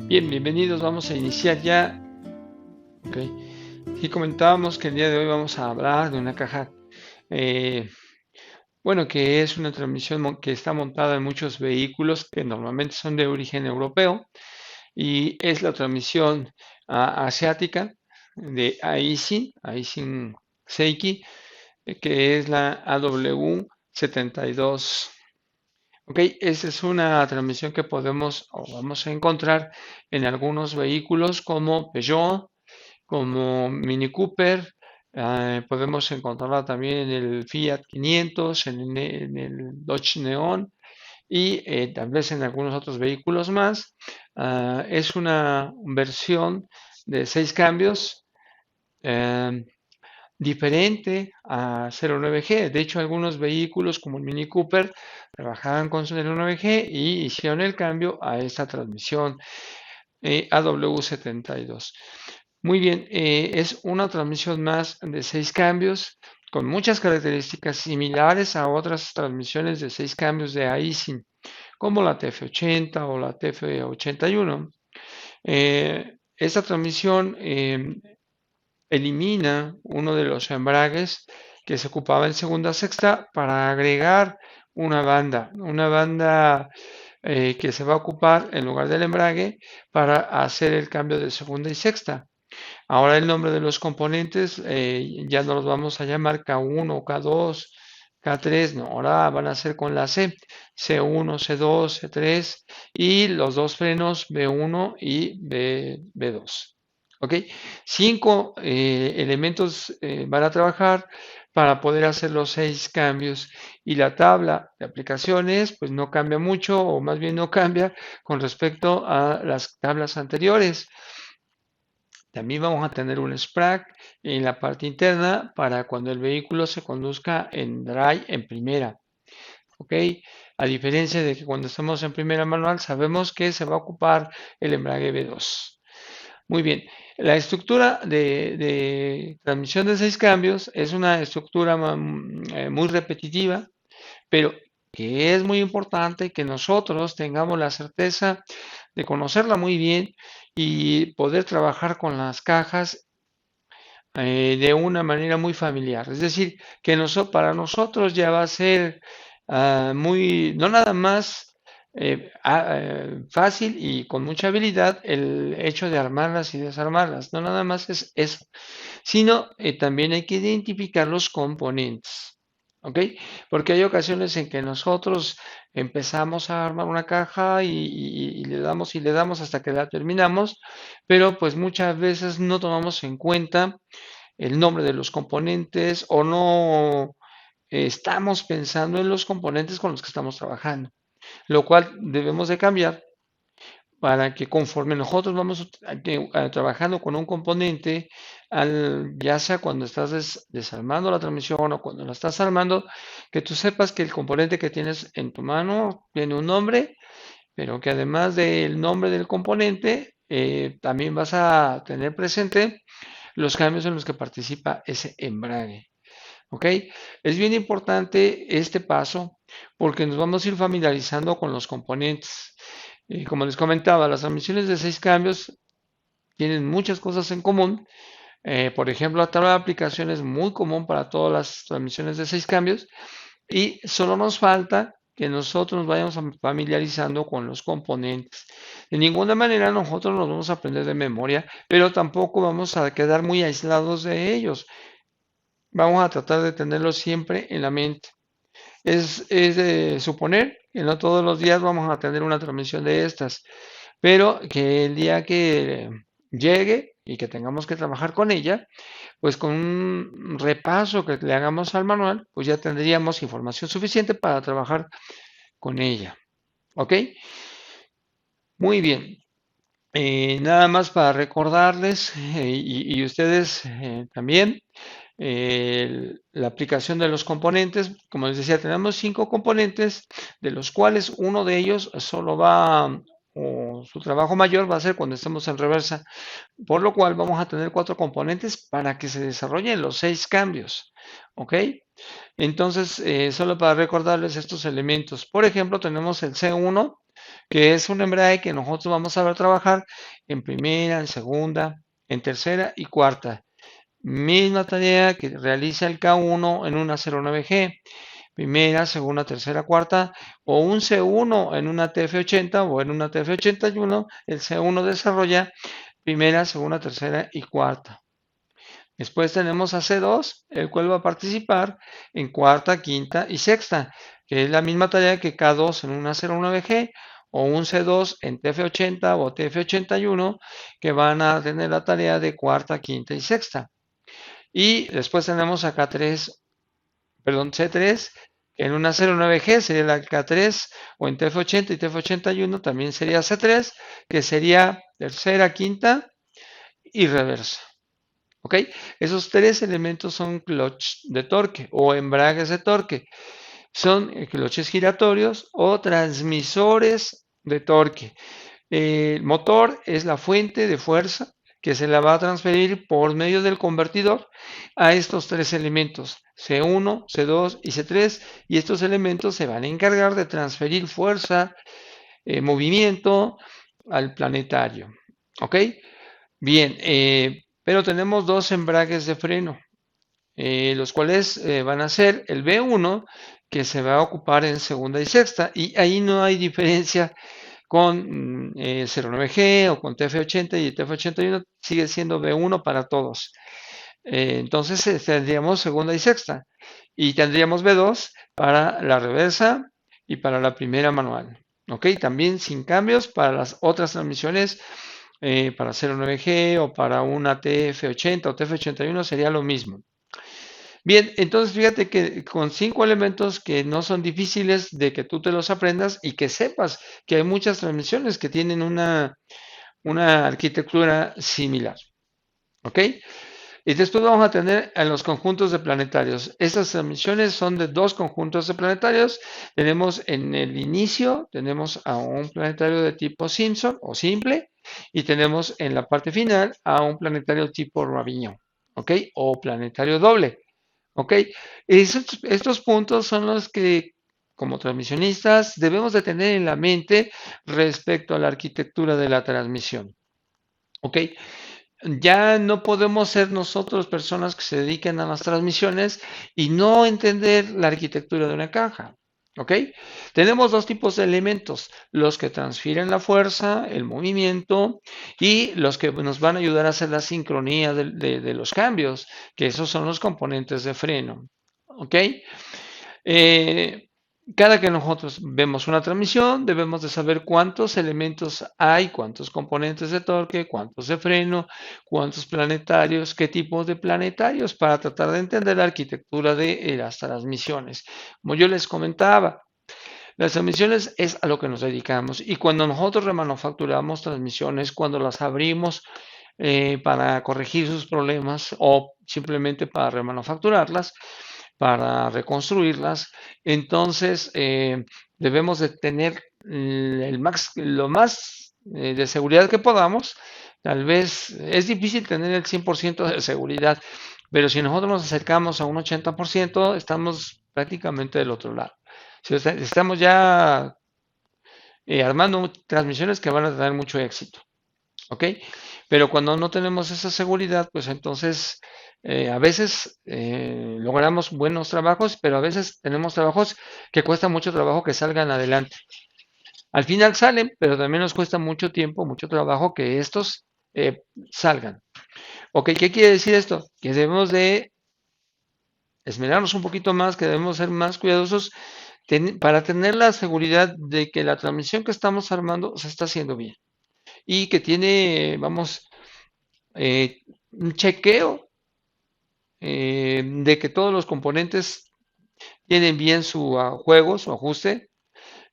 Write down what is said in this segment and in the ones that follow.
Bien, bienvenidos. Vamos a iniciar ya. Ok. Y comentábamos que el día de hoy vamos a hablar de una caja, eh, bueno, que es una transmisión que está montada en muchos vehículos que normalmente son de origen europeo y es la transmisión asiática de Aisin Seiki, que es la AW72. Ok, esa es una transmisión que podemos o vamos a encontrar en algunos vehículos como Peugeot, como Mini Cooper. Podemos encontrarla también en el Fiat 500, en el Dodge Neon y tal vez en algunos otros vehículos más. Es una versión de 6 cambios, eh, diferente a 09G. De hecho, algunos vehículos como el Mini Cooper trabajaban con 09G y hicieron el cambio a esta transmisión AW72. Muy bien, es una transmisión más de 6 cambios con muchas características similares a otras transmisiones de 6 cambios de Aisin, como la TF80 o la TF81. Esta transmisión elimina uno de los embragues que se ocupaba en segunda sexta para agregar una banda que se va a ocupar en lugar del embrague para hacer el cambio de segunda y sexta. Ahora el nombre de los componentes ya no los vamos a llamar K1, K2, K3, no, ahora van a ser con la C, C1, C2, C3 y los dos frenos B1 y B2. ¿Ok? 5 elementos van a trabajar para poder hacer los 6 cambios y la tabla de aplicaciones pues no cambia mucho o más bien no cambia con respecto a las tablas anteriores. También vamos a tener un SPRAC en la parte interna para cuando el vehículo se conduzca en dry en primera. ¿Ok? A diferencia de que cuando estamos en primera manual sabemos que se va a ocupar el embrague B2. Muy bien, la estructura de transmisión de 6 cambios es una estructura muy repetitiva, pero que es muy importante que nosotros tengamos la certeza de conocerla muy bien y poder trabajar con las cajas de una manera muy familiar. Es decir, que para nosotros ya va a ser no nada más fácil y con mucha habilidad el hecho de armarlas y desarmarlas. No nada más es eso, sino también hay que identificar los componentes. ¿Ok? Porque hay ocasiones en que nosotros empezamos a armar una caja y le damos hasta que la terminamos, pero pues muchas veces no tomamos en cuenta el nombre de los componentes o no estamos pensando en los componentes con los que estamos trabajando, lo cual debemos de cambiar para que conforme nosotros vamos trabajando con un componente, ya sea cuando estás desarmando la transmisión o cuando la estás armando, que tú sepas que el componente que tienes en tu mano tiene un nombre, pero que además del nombre del componente, también vas a tener presente los cambios en los que participa ese embrague. ¿Ok? Es bien importante este paso porque nos vamos a ir familiarizando con los componentes. Como les comentaba, las transmisiones de 6 cambios tienen muchas cosas en común. Por ejemplo, la tabla de aplicación es muy común para todas las transmisiones de 6 cambios y solo nos falta que nosotros nos vayamos familiarizando con los componentes. De ninguna manera nosotros nos vamos a aprender de memoria, pero tampoco vamos a quedar muy aislados de ellos. Vamos a tratar de tenerlos siempre en la mente. Es de suponer que no todos los días vamos a tener una transmisión de estas, pero que el día que llegue y que tengamos que trabajar con ella, pues con un repaso que le hagamos al manual, pues ya tendríamos información suficiente para trabajar con ella. ¿Ok? Muy bien. Nada más para recordarles y ustedes también la aplicación de los componentes. Como les decía, tenemos 5 componentes, de los cuales uno de ellos solo o su trabajo mayor va a ser cuando estemos en reversa, por lo cual vamos a tener 4 componentes para que se desarrollen los 6 cambios. ¿Ok? Entonces, solo para recordarles estos elementos. Por ejemplo, tenemos el C1, que es un embrague que nosotros vamos a ver trabajar en primera, en segunda, en tercera y cuarta. Misma tarea que realiza el K1 en una 09G, primera, segunda, tercera, cuarta, o un C1 en una TF80 o en una TF81, el C1 desarrolla primera, segunda, tercera y cuarta. Después tenemos a C2, el cual va a participar en cuarta, quinta y sexta, que es la misma tarea que K2 en una 09G o un C2 en TF80 o TF81, que van a tener la tarea de cuarta, quinta y sexta. Y después tenemos a K3, perdón, C3, que en una 09G sería la K3, o en TF80 y TF81 también sería C3, que sería tercera, quinta y reversa. ¿Ok? Esos tres elementos son clutch de torque o embragues de torque. Son clutches giratorios o transmisores de torque. El motor es la fuente de fuerza que se la va a transferir por medio del convertidor a estos tres elementos, C1, C2 y C3, y estos elementos se van a encargar de transferir fuerza, movimiento al planetario. ¿Ok? Bien, pero tenemos dos embragues de freno, los cuales van a ser el B1, que se va a ocupar en segunda y sexta, y ahí no hay diferencia con 09G o con TF80 y TF81, sigue siendo B1 para todos. Entonces tendríamos segunda y sexta, y tendríamos B2 para la reversa y para la primera manual. ¿Ok? También sin cambios para las otras transmisiones, para 09G o para una TF80 o TF81 sería lo mismo. Bien, entonces fíjate que con 5 elementos que no son difíciles de que tú te los aprendas y que sepas que hay muchas transmisiones que tienen una arquitectura similar. ¿Ok? Y después vamos a tener a los conjuntos de planetarios. Estas transmisiones son de dos conjuntos de planetarios. Tenemos en el inicio, tenemos a un planetario de tipo Simpson o simple, y tenemos en la parte final a un planetario tipo Ravignon, ¿ok? O planetario doble, ¿ok? Estos puntos son los que, como transmisionistas, debemos de tener en la mente respecto a la arquitectura de la transmisión, ¿ok? Ya no podemos ser nosotros personas que se dediquen a las transmisiones y no entender la arquitectura de una caja. ¿Ok? Tenemos dos tipos de elementos, los que transfieren la fuerza, el movimiento, y los que nos van a ayudar a hacer la sincronía de los cambios, que esos son los componentes de freno. ¿Ok? Eh, Cada que nosotros vemos una transmisión, debemos de saber cuántos elementos hay, cuántos componentes de torque, cuántos de freno, cuántos planetarios, qué tipos de planetarios, para tratar de entender la arquitectura de las transmisiones. Como yo les comentaba, las transmisiones es a lo que nos dedicamos, y cuando nosotros remanufacturamos transmisiones, cuando las abrimos para corregir sus problemas o simplemente para remanufacturarlas, para reconstruirlas, entonces debemos de tener lo más de seguridad que podamos. Tal vez es difícil tener el 100% de seguridad, pero si nosotros nos acercamos a un 80%, estamos prácticamente del otro lado. Si estamos ya armando transmisiones que van a tener mucho éxito, ¿ok? Pero cuando no tenemos esa seguridad, pues entonces a veces logramos buenos trabajos, pero a veces tenemos trabajos que cuesta mucho trabajo que salgan adelante. Al final salen, pero también nos cuesta mucho tiempo, mucho trabajo que estos salgan. Ok, ¿qué quiere decir esto? Que debemos de esmerarnos un poquito más, que debemos ser más cuidadosos para tener la seguridad de que la transmisión que estamos armando se está haciendo bien y que tiene, vamos, un chequeo de que todos los componentes tienen bien su juego, su ajuste,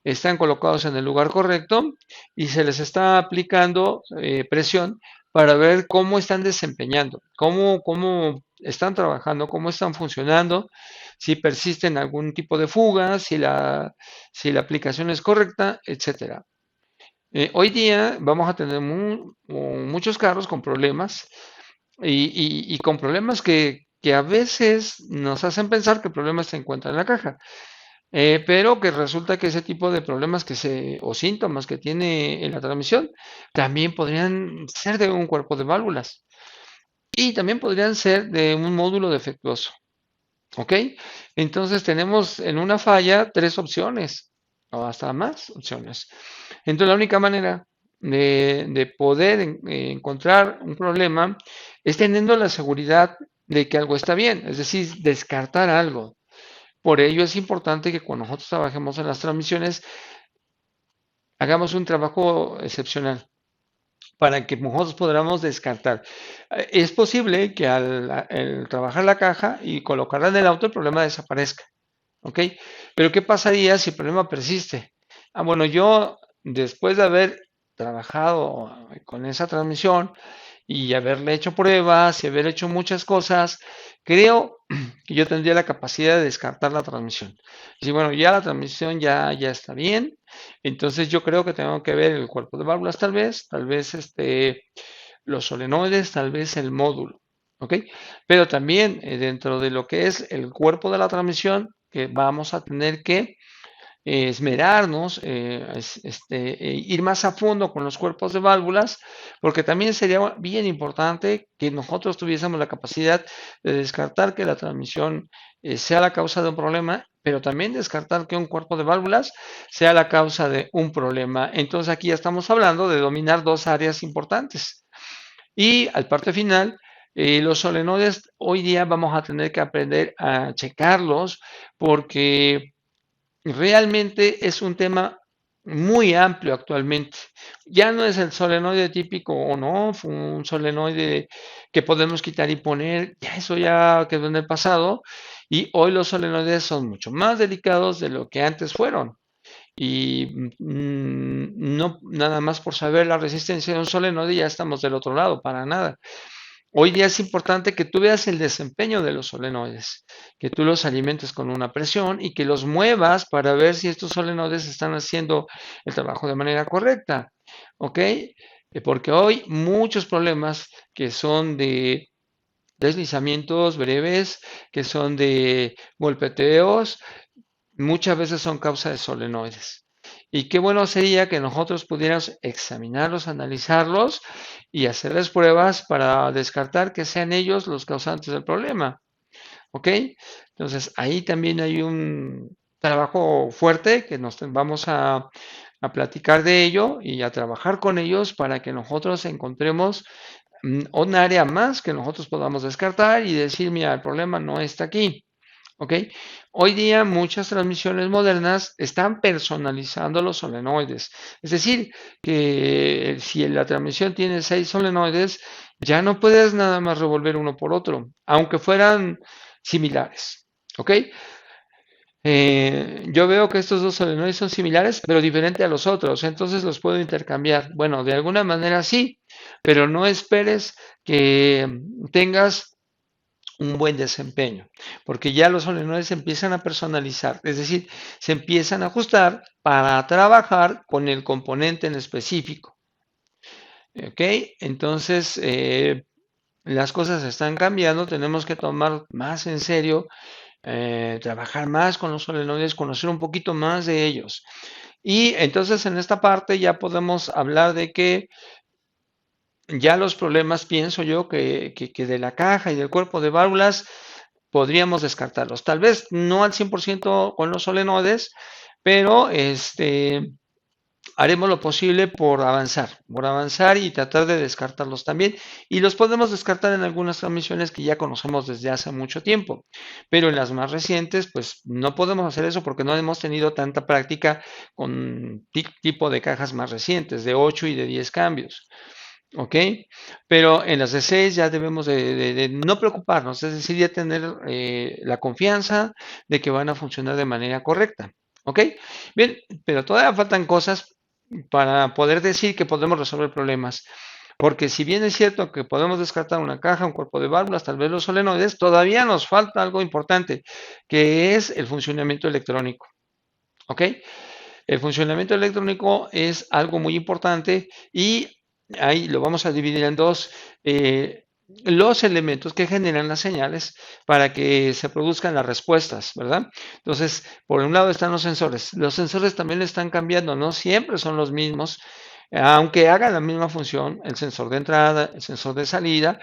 están colocados en el lugar correcto y se les está aplicando presión para ver cómo están desempeñando, cómo están trabajando, cómo están funcionando, si persisten algún tipo de fuga, si la aplicación es correcta, etcétera. Hoy día vamos a tener muchos carros con problemas y con problemas que a veces nos hacen pensar que el problema se encuentra en la caja. pero que resulta que ese tipo de problemas o síntomas que tiene en la transmisión también podrían ser de un cuerpo de válvulas y también podrían ser de un módulo defectuoso. ¿Ok? Entonces tenemos en una falla tres opciones o hasta más opciones. Entonces la única manera de poder encontrar un problema es teniendo la seguridad de que algo está bien, es decir, descartar algo. Por ello es importante que cuando nosotros trabajemos en las transmisiones hagamos un trabajo excepcional para que nosotros podamos descartar. Es posible que al trabajar la caja y colocarla en el auto el problema desaparezca. ¿Ok? Pero ¿qué pasaría si el problema persiste? Bueno, yo después de haber trabajado con esa transmisión y haberle hecho pruebas y haber hecho muchas cosas, creo que yo tendría la capacidad de descartar la transmisión. Y bueno, ya la transmisión ya está bien, entonces yo creo que tengo que ver el cuerpo de válvulas tal vez los solenoides, tal vez el módulo. ¿Ok? Pero también dentro de lo que es el cuerpo de la transmisión, que vamos a tener que esmerarnos, ir más a fondo con los cuerpos de válvulas, porque también sería bien importante que nosotros tuviésemos la capacidad de descartar que la transmisión sea la causa de un problema, pero también descartar que un cuerpo de válvulas sea la causa de un problema. Entonces aquí ya estamos hablando de dominar dos áreas importantes. Y al parte final, los solenoides hoy día vamos a tener que aprender a checarlos porque realmente es un tema muy amplio actualmente. Ya no es el solenoide típico o no, fue un solenoide que podemos quitar y poner, ya eso ya quedó en el pasado y hoy los solenoides son mucho más delicados de lo que antes fueron. Y no nada más por saber la resistencia de un solenoide ya estamos del otro lado, para nada. Hoy día es importante que tú veas el desempeño de los solenoides, que tú los alimentes con una presión y que los muevas para ver si estos solenoides están haciendo el trabajo de manera correcta. ¿Ok? Porque hoy muchos problemas que son de deslizamientos breves, que son de golpeteos, muchas veces son causa de solenoides. Y qué bueno sería que nosotros pudiéramos examinarlos, analizarlos y hacerles pruebas para descartar que sean ellos los causantes del problema. ¿Ok? Entonces ahí también hay un trabajo fuerte que nos vamos a platicar de ello y a trabajar con ellos para que nosotros encontremos un área más que nosotros podamos descartar y decir, mira, el problema no está aquí. ¿Ok? Hoy día muchas transmisiones modernas están personalizando los solenoides. Es decir, que si la transmisión tiene 6 solenoides, ya no puedes nada más revolver uno por otro, aunque fueran similares. ¿Ok? Yo veo que estos dos solenoides son similares, pero diferentes a los otros, entonces los puedo intercambiar. Bueno, de alguna manera sí, pero no esperes que tengas un buen desempeño, porque ya los solenoides se empiezan a personalizar, es decir, se empiezan a ajustar para trabajar con el componente en específico. ¿Ok? Entonces, las cosas están cambiando, tenemos que tomar más en serio, trabajar más con los solenoides, conocer un poquito más de ellos. Y entonces en esta parte ya podemos hablar de que ya los problemas, pienso yo, que de la caja y del cuerpo de válvulas podríamos descartarlos. Tal vez no al 100% con los solenoides, pero haremos lo posible por avanzar y tratar de descartarlos también. Y los podemos descartar en algunas transmisiones que ya conocemos desde hace mucho tiempo, pero en las más recientes, pues no podemos hacer eso porque no hemos tenido tanta práctica con tipo de cajas más recientes, de 8 y de 10 cambios. ¿Ok? Pero en las de 6 ya debemos de no preocuparnos, es decir, ya tener la confianza de que van a funcionar de manera correcta. ¿Ok? Bien, pero todavía faltan cosas para poder decir que podemos resolver problemas. Porque si bien es cierto que podemos descartar una caja, un cuerpo de válvulas, tal vez los solenoides, todavía nos falta algo importante, que es el funcionamiento electrónico. ¿Ok? El funcionamiento electrónico es algo muy importante y ahí lo vamos a dividir en dos. los elementos que generan las señales para que se produzcan las respuestas, ¿verdad? Entonces, por un lado están los sensores. Los sensores también están cambiando, no siempre son los mismos, aunque hagan la misma función, el sensor de entrada, el sensor de salida,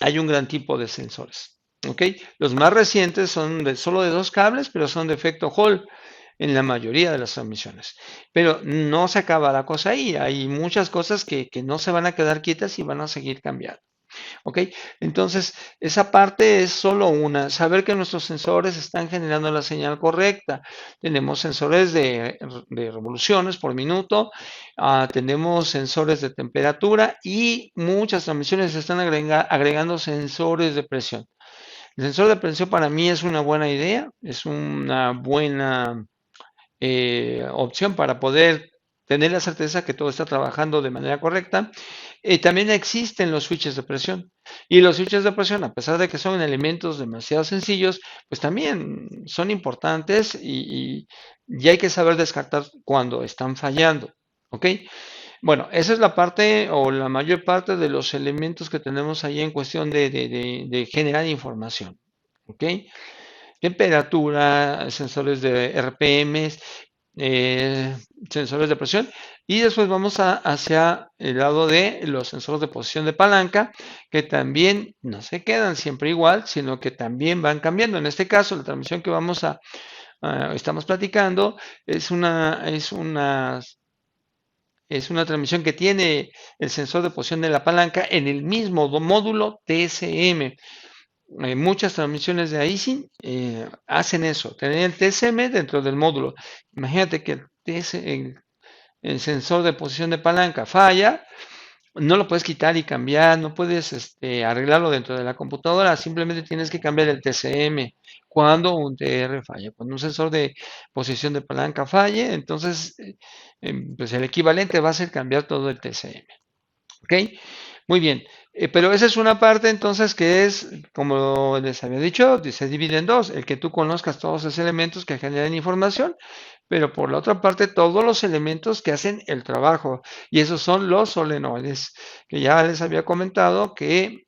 hay un gran tipo de sensores. ¿Ok? Los más recientes son solo de dos cables, pero son de efecto Hall en la mayoría de las transmisiones. Pero no se acaba la cosa ahí. Hay muchas cosas que no se van a quedar quietas y van a seguir cambiando. ¿Ok? Entonces, esa parte es solo una, saber que nuestros sensores están generando la señal correcta. Tenemos sensores de revoluciones por minuto, tenemos sensores de temperatura y muchas transmisiones están agregando sensores de presión. El sensor de presión para mí es una buena idea, es una buena opción para poder tener la certeza que todo está trabajando de manera correcta. También existen los switches de presión. Y los switches de presión, a pesar de que son elementos demasiado sencillos, pues también son importantes y hay que saber descartar cuando están fallando. ¿Ok? Bueno, esa es la parte o la mayor parte de los elementos que tenemos ahí en cuestión de generar información. ¿Ok? Temperatura, sensores de RPMs, eh, sensores de presión, y después vamos hacia el lado de los sensores de posición de palanca, que también no se quedan siempre igual, sino que también van cambiando. En este caso, la transmisión que estamos platicando es una transmisión que tiene el sensor de posición de la palanca en el mismo módulo TSM. Muchas transmisiones de ISIN hacen eso, tener el TSM dentro del módulo. Imagínate que el sensor de posición de palanca falla, no lo puedes quitar y cambiar, no puedes arreglarlo dentro de la computadora, simplemente tienes que cambiar el TCM cuando un TR falla. Cuando un sensor de posición de palanca falle, entonces pues el equivalente va a ser cambiar todo el TCM. ¿Ok? Muy bien, pero esa es una parte entonces que es, como les había dicho, se divide en dos, el que tú conozcas todos esos elementos que generan información, pero por la otra parte todos los elementos que hacen el trabajo, y esos son los solenoides, que ya les había comentado que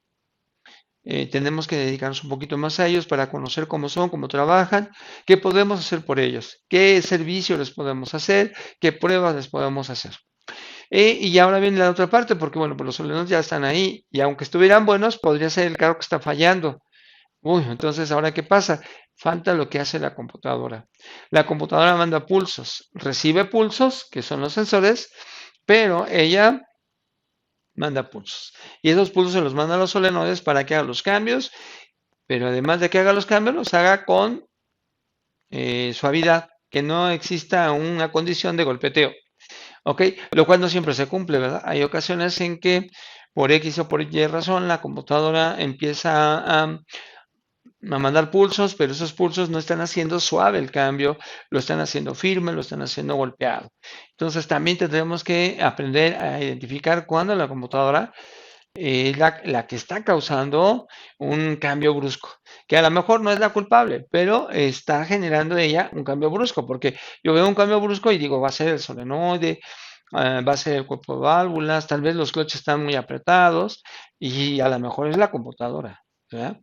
tenemos que dedicarnos un poquito más a ellos para conocer cómo son, cómo trabajan, qué podemos hacer por ellos, qué servicio les podemos hacer, qué pruebas les podemos hacer. Y ahora viene la otra parte, porque bueno, pues los solenoides ya están ahí, y aunque estuvieran buenos, podría ser el carro que está fallando. Uy, entonces, ¿ahora qué pasa? Falta lo que hace la computadora. La computadora manda pulsos, recibe pulsos, que son los sensores, pero ella manda pulsos. Y esos pulsos se los manda a los solenoides para que haga los cambios, pero además de que haga los cambios, los haga con suavidad, que no exista una condición de golpeteo. ¿Ok? Lo cual no siempre se cumple, ¿verdad? Hay ocasiones en que por X o por Y razón la computadora empieza a mandar pulsos, pero esos pulsos no están haciendo suave el cambio, lo están haciendo firme, lo están haciendo golpeado. Entonces también tendremos que aprender a identificar cuándo la computadora es la que está causando un cambio brusco, que a lo mejor no es la culpable, pero está generando ella un cambio brusco, porque yo veo un cambio brusco y digo, va a ser el solenoide, va a ser el cuerpo de válvulas, tal vez los clutches están muy apretados y a lo mejor es la computadora, ¿verdad?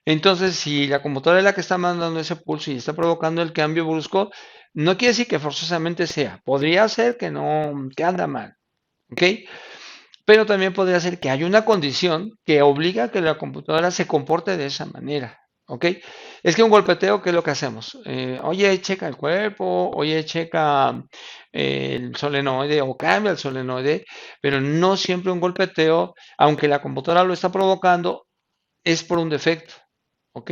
Entonces, si la computadora es la que está mandando ese pulso y está provocando el cambio brusco, no quiere decir que forzosamente sea. Podría ser que no, que anda mal, ¿ok? Pero también podría ser que hay una condición que obliga a que la computadora se comporte de esa manera, ¿ok? Es que un golpeteo, ¿qué es lo que hacemos? Oye, checa el cuerpo, oye, checa el solenoide o cambia el solenoide, pero no siempre un golpeteo, aunque la computadora lo está provocando, es por un defecto. ¿Ok?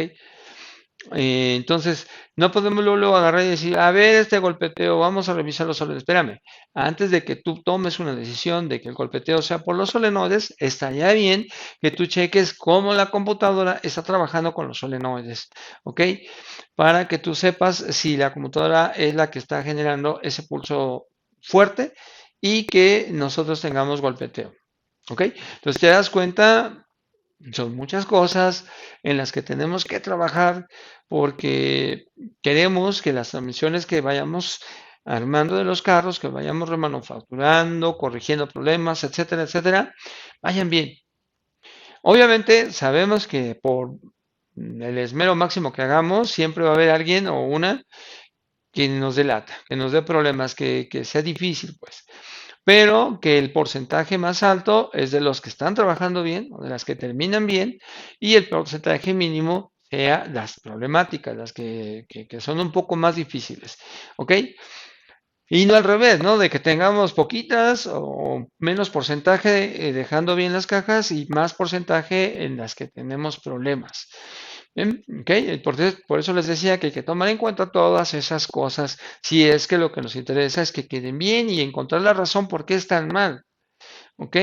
Entonces, no podemos luego agarrar y decir, a ver, este golpeteo, vamos a revisar los solenoides. Espérame, antes de que tú tomes una decisión de que el golpeteo sea por los solenoides, estaría bien que tú cheques cómo la computadora está trabajando con los solenoides, ¿ok? Para que tú sepas si la computadora es la que está generando ese pulso fuerte y que nosotros tengamos golpeteo, ¿ok? Entonces, te das cuenta, son muchas cosas en las que tenemos que trabajar porque queremos que las transmisiones que vayamos armando de los carros, que vayamos remanufacturando, corrigiendo problemas, etcétera, etcétera, vayan bien. Obviamente sabemos que por el esmero máximo que hagamos, siempre va a haber alguien o una que nos dé lata, que nos dé problemas, que sea difícil, pues. Pero que el porcentaje más alto es de los que están trabajando bien, o de las que terminan bien, y el porcentaje mínimo sea las problemáticas, las que son un poco más difíciles, ¿ok? Y no al revés, ¿no? De que tengamos poquitas o menos porcentaje dejando bien las cajas y más porcentaje en las que tenemos problemas. Bien, ok, por eso les decía que hay que tomar en cuenta todas esas cosas si es que lo que nos interesa es que queden bien y encontrar la razón por qué están mal. ¿Ok?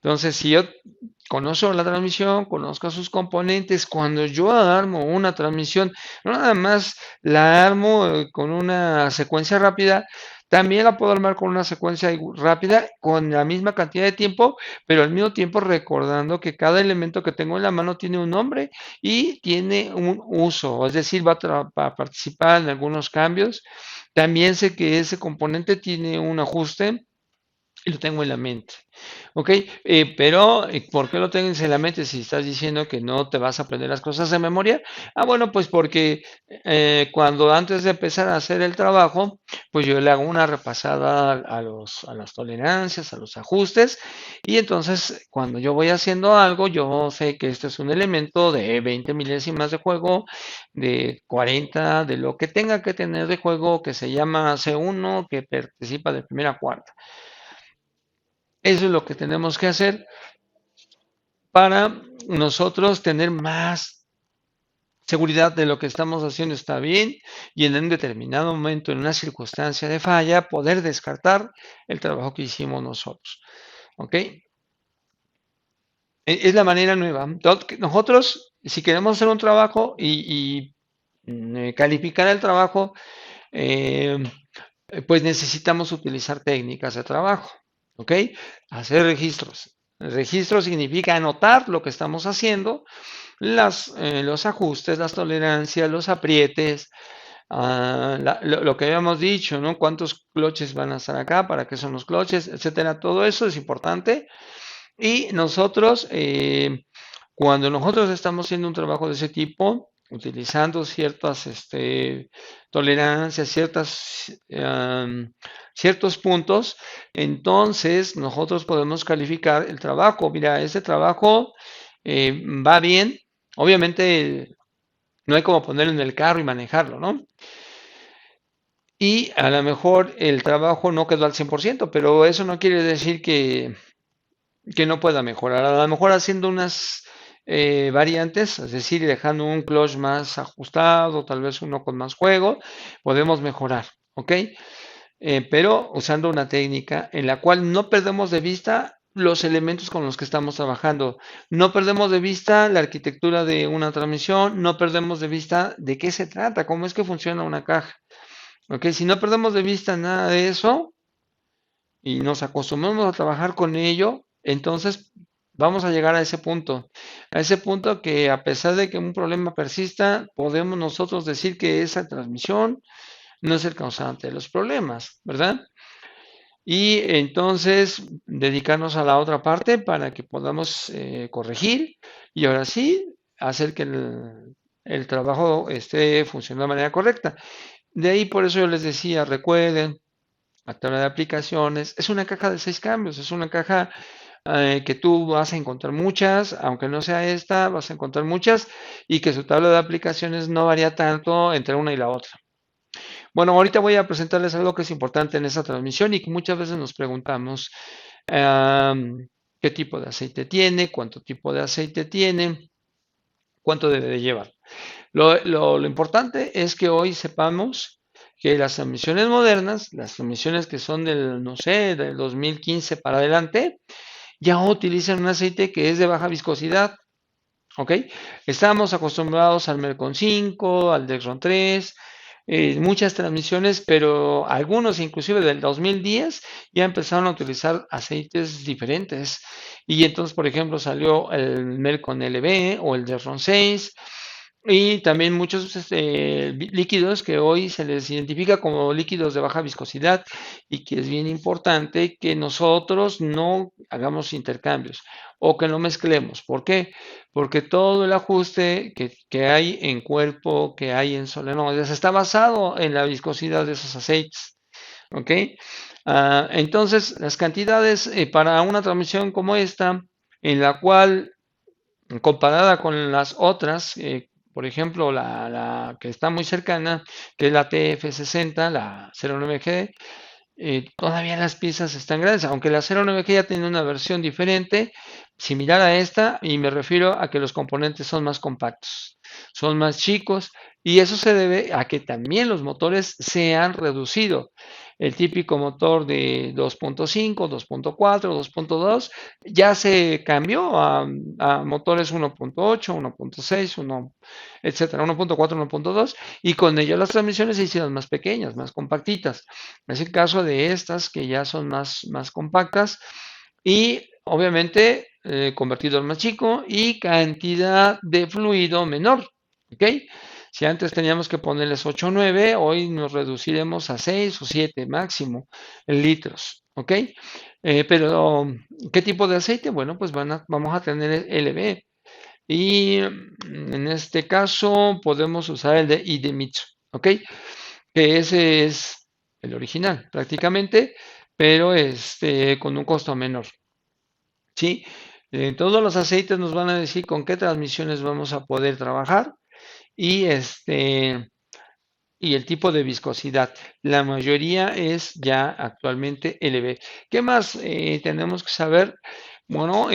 Entonces, si yo conozco la transmisión, conozco sus componentes, cuando yo armo una transmisión, no nada más la armo con una secuencia rápida, también la puedo armar con una secuencia rápida, con la misma cantidad de tiempo, pero al mismo tiempo recordando que cada elemento que tengo en la mano tiene un nombre y tiene un uso, es decir, va a participar en algunos cambios. También sé que ese componente tiene un ajuste y lo tengo en la mente. Ok, pero ¿por qué lo tienes en la mente si estás diciendo que no te vas a aprender las cosas de memoria? Ah, bueno, pues porque cuando antes de empezar a hacer el trabajo, pues yo le hago una repasada a las tolerancias, a los ajustes, y entonces cuando yo voy haciendo algo, yo sé que este es un elemento de 20 milésimas de juego, de 40, de lo que tenga que tener de juego, que se llama C1, que participa de primera a cuarta. Eso es lo que tenemos que hacer para nosotros tener más seguridad de lo que estamos haciendo está bien y en un determinado momento, en una circunstancia de falla, poder descartar el trabajo que hicimos nosotros. ¿Ok? Es la manera nueva. Nosotros, si queremos hacer un trabajo y calificar el trabajo, eh, pues necesitamos utilizar técnicas de trabajo. ¿Ok? Hacer registros. El registro significa anotar lo que estamos haciendo, los ajustes, las tolerancias, los aprietes, lo que habíamos dicho, ¿no? ¿Cuántos cloches van a estar acá? ¿Para qué son los cloches? Etcétera. Todo eso es importante. Y nosotros, cuando nosotros estamos haciendo un trabajo de ese tipo, utilizando ciertas tolerancias, ciertos puntos, entonces nosotros podemos calificar el trabajo. Mira, este trabajo va bien. Obviamente no hay como ponerlo en el carro y manejarlo, ¿no? Y a lo mejor el trabajo no quedó al 100%, pero eso no quiere decir que no pueda mejorar. A lo mejor haciendo unas variantes, es decir, dejando un clutch más ajustado, tal vez uno con más juego, podemos mejorar, ¿ok? Pero usando una técnica en la cual no perdemos de vista los elementos con los que estamos trabajando, no perdemos de vista la arquitectura de una transmisión, no perdemos de vista de qué se trata, cómo es que funciona una caja. ¿Ok? Si no perdemos de vista nada de eso, y nos acostumbramos a trabajar con ello, entonces vamos a llegar a ese punto que a pesar de que un problema persista, podemos nosotros decir que esa transmisión no es el causante de los problemas, ¿verdad? Y entonces dedicarnos a la otra parte para que podamos corregir y ahora sí hacer que el trabajo esté funcionando de manera correcta. De ahí por eso yo les decía, recuerden, la tabla de aplicaciones es una caja de 6 cambios, es una caja que tú vas a encontrar muchas, aunque no sea esta, vas a encontrar muchas y que su tabla de aplicaciones no varía tanto entre una y la otra. Bueno, ahorita voy a presentarles algo que es importante en esta transmisión y que muchas veces nos preguntamos qué tipo de aceite tiene, cuánto tipo de aceite tiene, cuánto debe de llevar. Lo importante es que hoy sepamos que las transmisiones modernas, las transmisiones que son del, no sé, del 2015 para adelante, ya utilizan un aceite que es de baja viscosidad, ¿ok? Estamos acostumbrados al Mercon 5, al Dexron 3, muchas transmisiones, pero algunos inclusive del 2010 ya empezaron a utilizar aceites diferentes. Y entonces, por ejemplo, salió el Mercon LB o el Dexron 6, y también muchos líquidos que hoy se les identifica como líquidos de baja viscosidad y que es bien importante que nosotros no hagamos intercambios o que no mezclemos. ¿Por qué? Porque todo el ajuste que hay en cuerpo, que hay en solenoides, está basado en la viscosidad de esos aceites. ¿Ok? Entonces, las cantidades para una transmisión como esta, en la cual comparada con las otras, por ejemplo, la que está muy cercana, que es la TF60, la 09G, todavía las piezas están grandes, aunque la 09G ya tiene una versión diferente, similar a esta, y me refiero a que los componentes son más compactos, son más chicos, y eso se debe a que también los motores se han reducido. El típico motor de 2.5, 2.4, 2.2 ya se cambió a motores 1.8, 1.6, 1, etcétera, 1.4, 1.2, y con ello las transmisiones se hicieron más pequeñas, más compactitas. Es el caso de estas que ya son más compactas y obviamente convertidor más chico y cantidad de fluido menor. ¿Ok? Si antes teníamos que ponerles 8 o 9, hoy nos reduciremos a 6 o 7 máximo en litros. ¿Ok? Pero, ¿qué tipo de aceite? Bueno, pues vamos a tener LB. Y en este caso podemos usar el de Idemitsu. ¿Ok? Que ese es el original prácticamente, pero con un costo menor. ¿Sí? Todos los aceites nos van a decir con qué transmisiones vamos a poder trabajar y y el tipo de viscosidad. La mayoría es ya actualmente LB. ¿Qué más tenemos que saber? Bueno,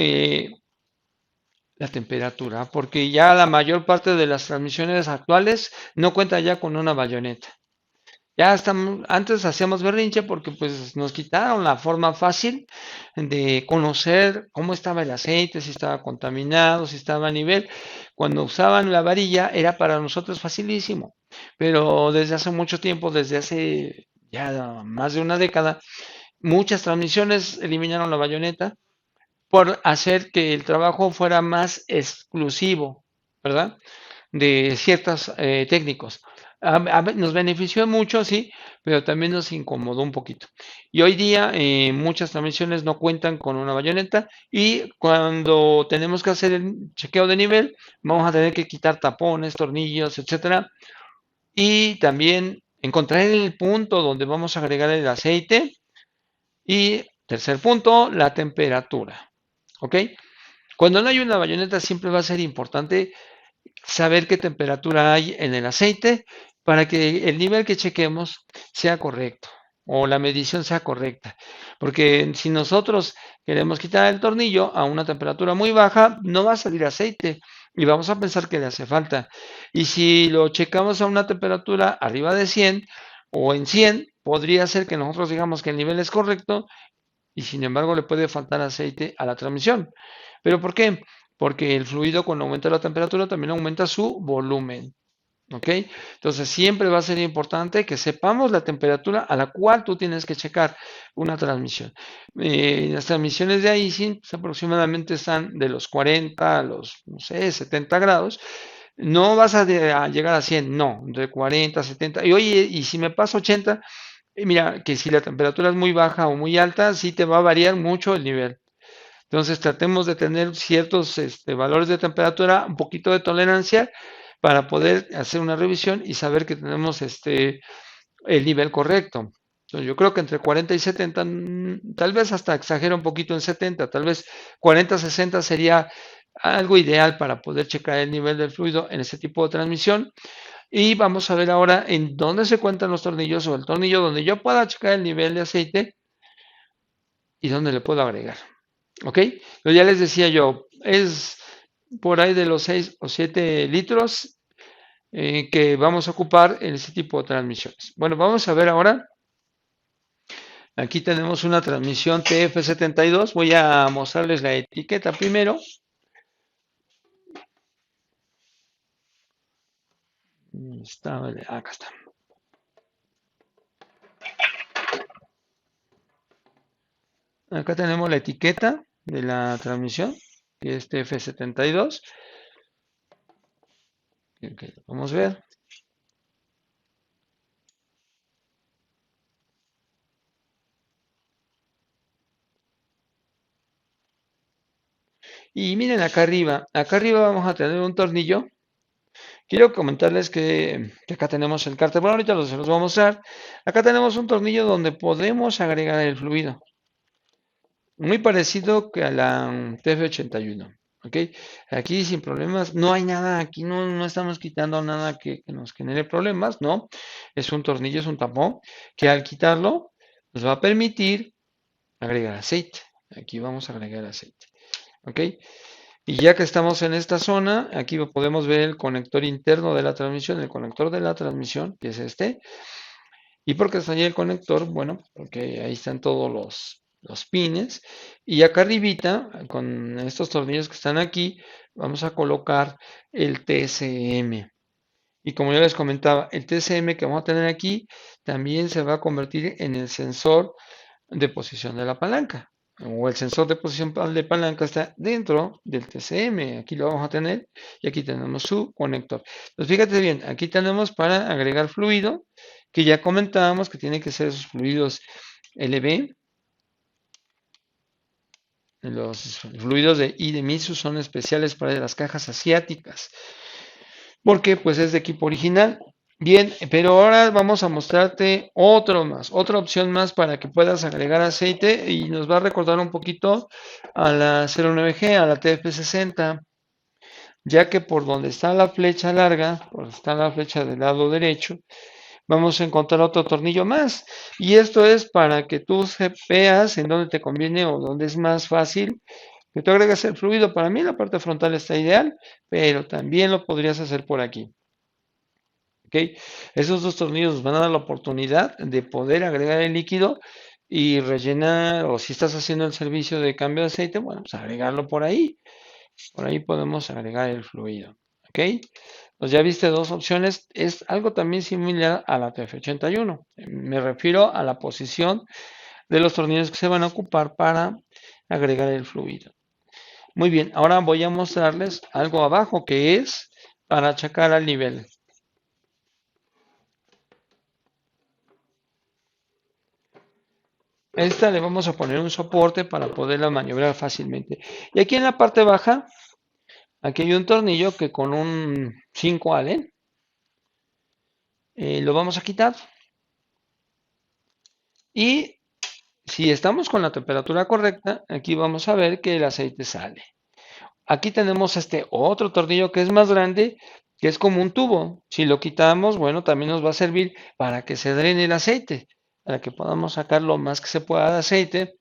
la temperatura, porque ya la mayor parte de las transmisiones actuales no cuenta ya con una bayoneta. Ya estamos, antes hacíamos berrinche porque pues nos quitaron la forma fácil de conocer cómo estaba el aceite, si estaba contaminado, si estaba a nivel. Cuando usaban la varilla era para nosotros facilísimo, pero desde hace mucho tiempo, desde hace ya más de una década, muchas transmisiones eliminaron la bayoneta por hacer que el trabajo fuera más exclusivo, ¿verdad? De ciertos técnicos. Nos benefició mucho, sí, pero también nos incomodó un poquito. Y hoy día muchas transmisiones no cuentan con una bayoneta y cuando tenemos que hacer el chequeo de nivel, vamos a tener que quitar tapones, tornillos, etcétera. Y también encontrar el punto donde vamos a agregar el aceite. Y tercer punto, la temperatura. ¿Ok? Cuando no hay una bayoneta, siempre va a ser importante saber qué temperatura hay en el aceite para que el nivel que chequemos sea correcto o la medición sea correcta. Porque si nosotros queremos quitar el tornillo a una temperatura muy baja, no va a salir aceite y vamos a pensar que le hace falta. Y si lo checamos a una temperatura arriba de 100 o en 100, podría ser que nosotros digamos que el nivel es correcto y sin embargo le puede faltar aceite a la transmisión. ¿Pero por qué? Porque el fluido cuando aumenta la temperatura también aumenta su volumen. ¿Ok? Entonces siempre va a ser importante que sepamos la temperatura a la cual tú tienes que checar una transmisión. Las transmisiones de ISIN pues, aproximadamente están de los 40 a los, no sé, 70 grados. No vas a llegar a 100, no, de 40 a 70. Y oye, y si me paso 80, mira, que si la temperatura es muy baja o muy alta, sí te va a variar mucho el nivel. Entonces tratemos de tener ciertos valores de temperatura, un poquito de tolerancia para poder hacer una revisión y saber que tenemos el nivel correcto. Entonces, yo creo que entre 40 y 70, tal vez hasta exagera un poquito en 70, tal vez 40 a 60 sería algo ideal para poder checar el nivel del fluido en ese tipo de transmisión. Y vamos a ver ahora en dónde se cuentan los tornillos o el tornillo donde yo pueda checar el nivel de aceite y dónde le puedo agregar. ¿Ok? Pero ya les decía yo, es por ahí de los 6 o 7 litros que vamos a ocupar en ese tipo de transmisiones. Bueno, vamos a ver ahora. Aquí tenemos una transmisión TF72. Voy a mostrarles la etiqueta primero. Acá está. Acá tenemos la etiqueta de la transmisión, que es TF72. Ok, vamos a ver. Y miren acá arriba vamos a tener un tornillo. Quiero comentarles que acá tenemos el cárter. Bueno, ahorita se los voy a mostrar. Acá tenemos un tornillo donde podemos agregar el fluido. Muy parecido que a la TF81. ¿Ok? Aquí sin problemas, no hay nada, aquí no estamos quitando nada que nos genere problemas, ¿no? Es un tornillo, es un tapón, que al quitarlo nos va a permitir agregar aceite. Aquí vamos a agregar aceite. ¿Ok? Y ya que estamos en esta zona, aquí podemos ver el conector interno de la transmisión, el conector de la transmisión, que es este. ¿Y por qué está ahí el conector? Bueno, porque ahí están todos los pines. Y acá arribita, con estos tornillos que están aquí, vamos a colocar el TSM. Y como ya les comentaba, el TSM que vamos a tener aquí también se va a convertir en el sensor de posición de la palanca. O el sensor de posición de palanca está dentro del TCM. Aquí lo vamos a tener y aquí tenemos su conector. Entonces fíjate bien, aquí tenemos para agregar fluido, que ya comentábamos que tiene que ser esos fluidos LB. Los fluidos de Idemitsu son especiales para las cajas asiáticas, porque pues es de equipo original. Bien, pero ahora vamos a mostrarte otra opción más para que puedas agregar aceite y nos va a recordar un poquito a la 09G, a la TF60, ya que por donde está la flecha larga, por donde está la flecha del lado derecho, vamos a encontrar otro tornillo más. Y esto es para que tú veas en dónde te conviene o dónde es más fácil que tú agregas el fluido. Para mí la parte frontal está ideal, pero también lo podrías hacer por aquí. ¿Ok? Esos dos tornillos nos van a dar la oportunidad de poder agregar el líquido y rellenar, o si estás haciendo el servicio de cambio de aceite, bueno, pues agregarlo por ahí. Por ahí podemos agregar el fluido. ¿Ok? Pues ya viste dos opciones. Es algo también similar a la TF81. Me refiero a la posición de los tornillos que se van a ocupar para agregar el fluido. Muy bien, ahora voy a mostrarles algo abajo que es para checar al nivel. Esta le vamos a poner un soporte para poderla maniobrar fácilmente. Y aquí en la parte baja, aquí hay un tornillo que con un 5 Allen lo vamos a quitar. Y si estamos con la temperatura correcta, aquí vamos a ver que el aceite sale. Aquí tenemos este otro tornillo que es más grande, que es como un tubo. Si lo quitamos, bueno, también nos va a servir para que se drene el aceite, para que podamos sacar lo más que se pueda de aceite,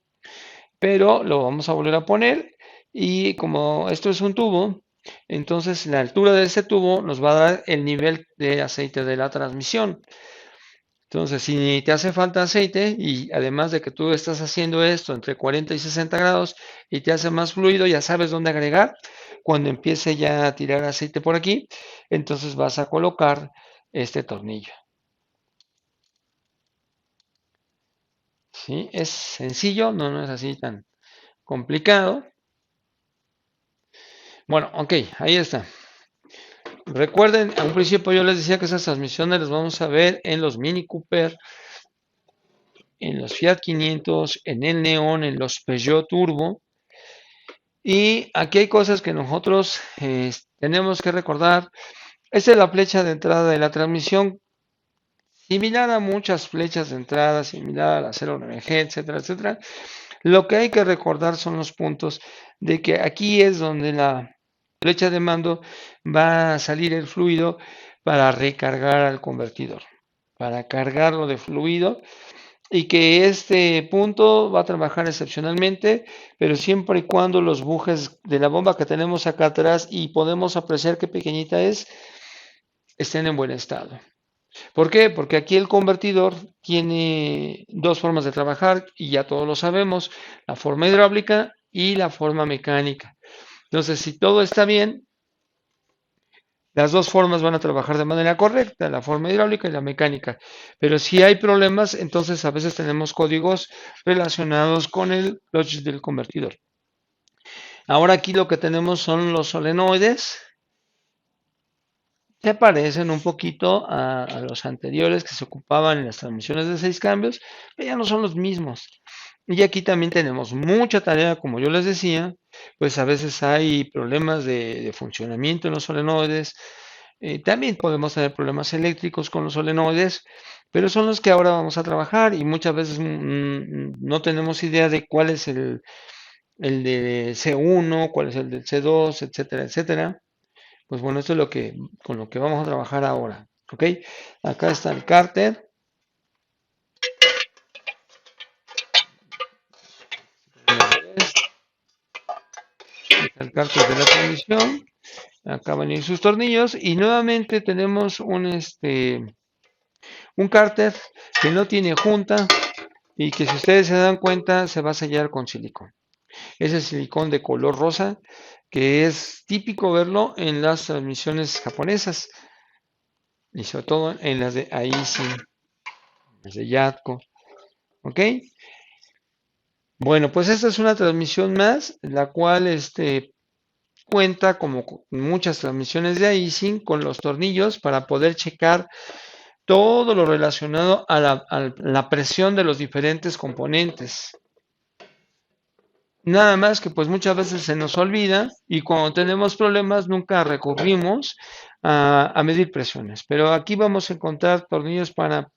pero lo vamos a volver a poner y como esto es un tubo, entonces la altura de este tubo nos va a dar el nivel de aceite de la transmisión. Entonces, si te hace falta aceite y además de que tú estás haciendo esto entre 40 y 60 grados y te hace más fluido, ya sabes dónde agregar. Cuando empiece ya a tirar aceite por aquí, entonces vas a colocar este tornillo. ¿Sí? Es sencillo, no es así tan complicado. Bueno, ok, ahí está. Recuerden, a un principio yo les decía que esas transmisiones las vamos a ver en los Mini Cooper, en los Fiat 500, en el Neon, en los Peugeot Turbo. Y aquí hay cosas que nosotros tenemos que recordar. Esta es la flecha de entrada de la transmisión, similar a muchas flechas de entrada, similar a la 09G, etcétera, etcétera. Lo que hay que recordar son los puntos de que aquí es donde la flecha de mando va a salir el fluido para recargar al convertidor, para cargarlo de fluido y que este punto va a trabajar excepcionalmente, pero siempre y cuando los bujes de la bomba que tenemos acá atrás y podemos apreciar qué pequeñita es, estén en buen estado. ¿Por qué? Porque aquí el convertidor tiene dos formas de trabajar y ya todos lo sabemos, la forma hidráulica y la forma mecánica. Entonces, si todo está bien, las dos formas van a trabajar de manera correcta, la forma hidráulica y la mecánica. Pero si hay problemas, entonces a veces tenemos códigos relacionados con el clutch del convertidor. Ahora aquí lo que tenemos son los solenoides se parecen un poquito a los anteriores que se ocupaban en las transmisiones de 6 cambios, pero ya no son los mismos. Y aquí también tenemos mucha tarea, como yo les decía, pues a veces hay problemas de funcionamiento en los solenoides. También podemos tener problemas eléctricos con los solenoides, pero son los que ahora vamos a trabajar y muchas veces no tenemos idea de cuál es el de C1, cuál es el del C2, etcétera, etcétera. Pues bueno, esto es con lo que vamos a trabajar ahora. ¿Ok? Acá está el cárter. Está el cárter de la transmisión. Acá van a ir sus tornillos. Y nuevamente tenemos un cárter que no tiene junta y que si ustedes se dan cuenta se va a sellar con silicón. Ese silicón de color rosa que es típico verlo en las transmisiones japonesas y sobre todo en las de Aisin, las de Yatco. ¿Ok? Bueno, pues esta es una transmisión más, la cual cuenta como muchas transmisiones de Aisin con los tornillos para poder checar todo lo relacionado a la presión de los diferentes componentes. Nada más que pues muchas veces se nos olvida y cuando tenemos problemas nunca recurrimos a medir presiones. Pero aquí vamos a encontrar tornillos para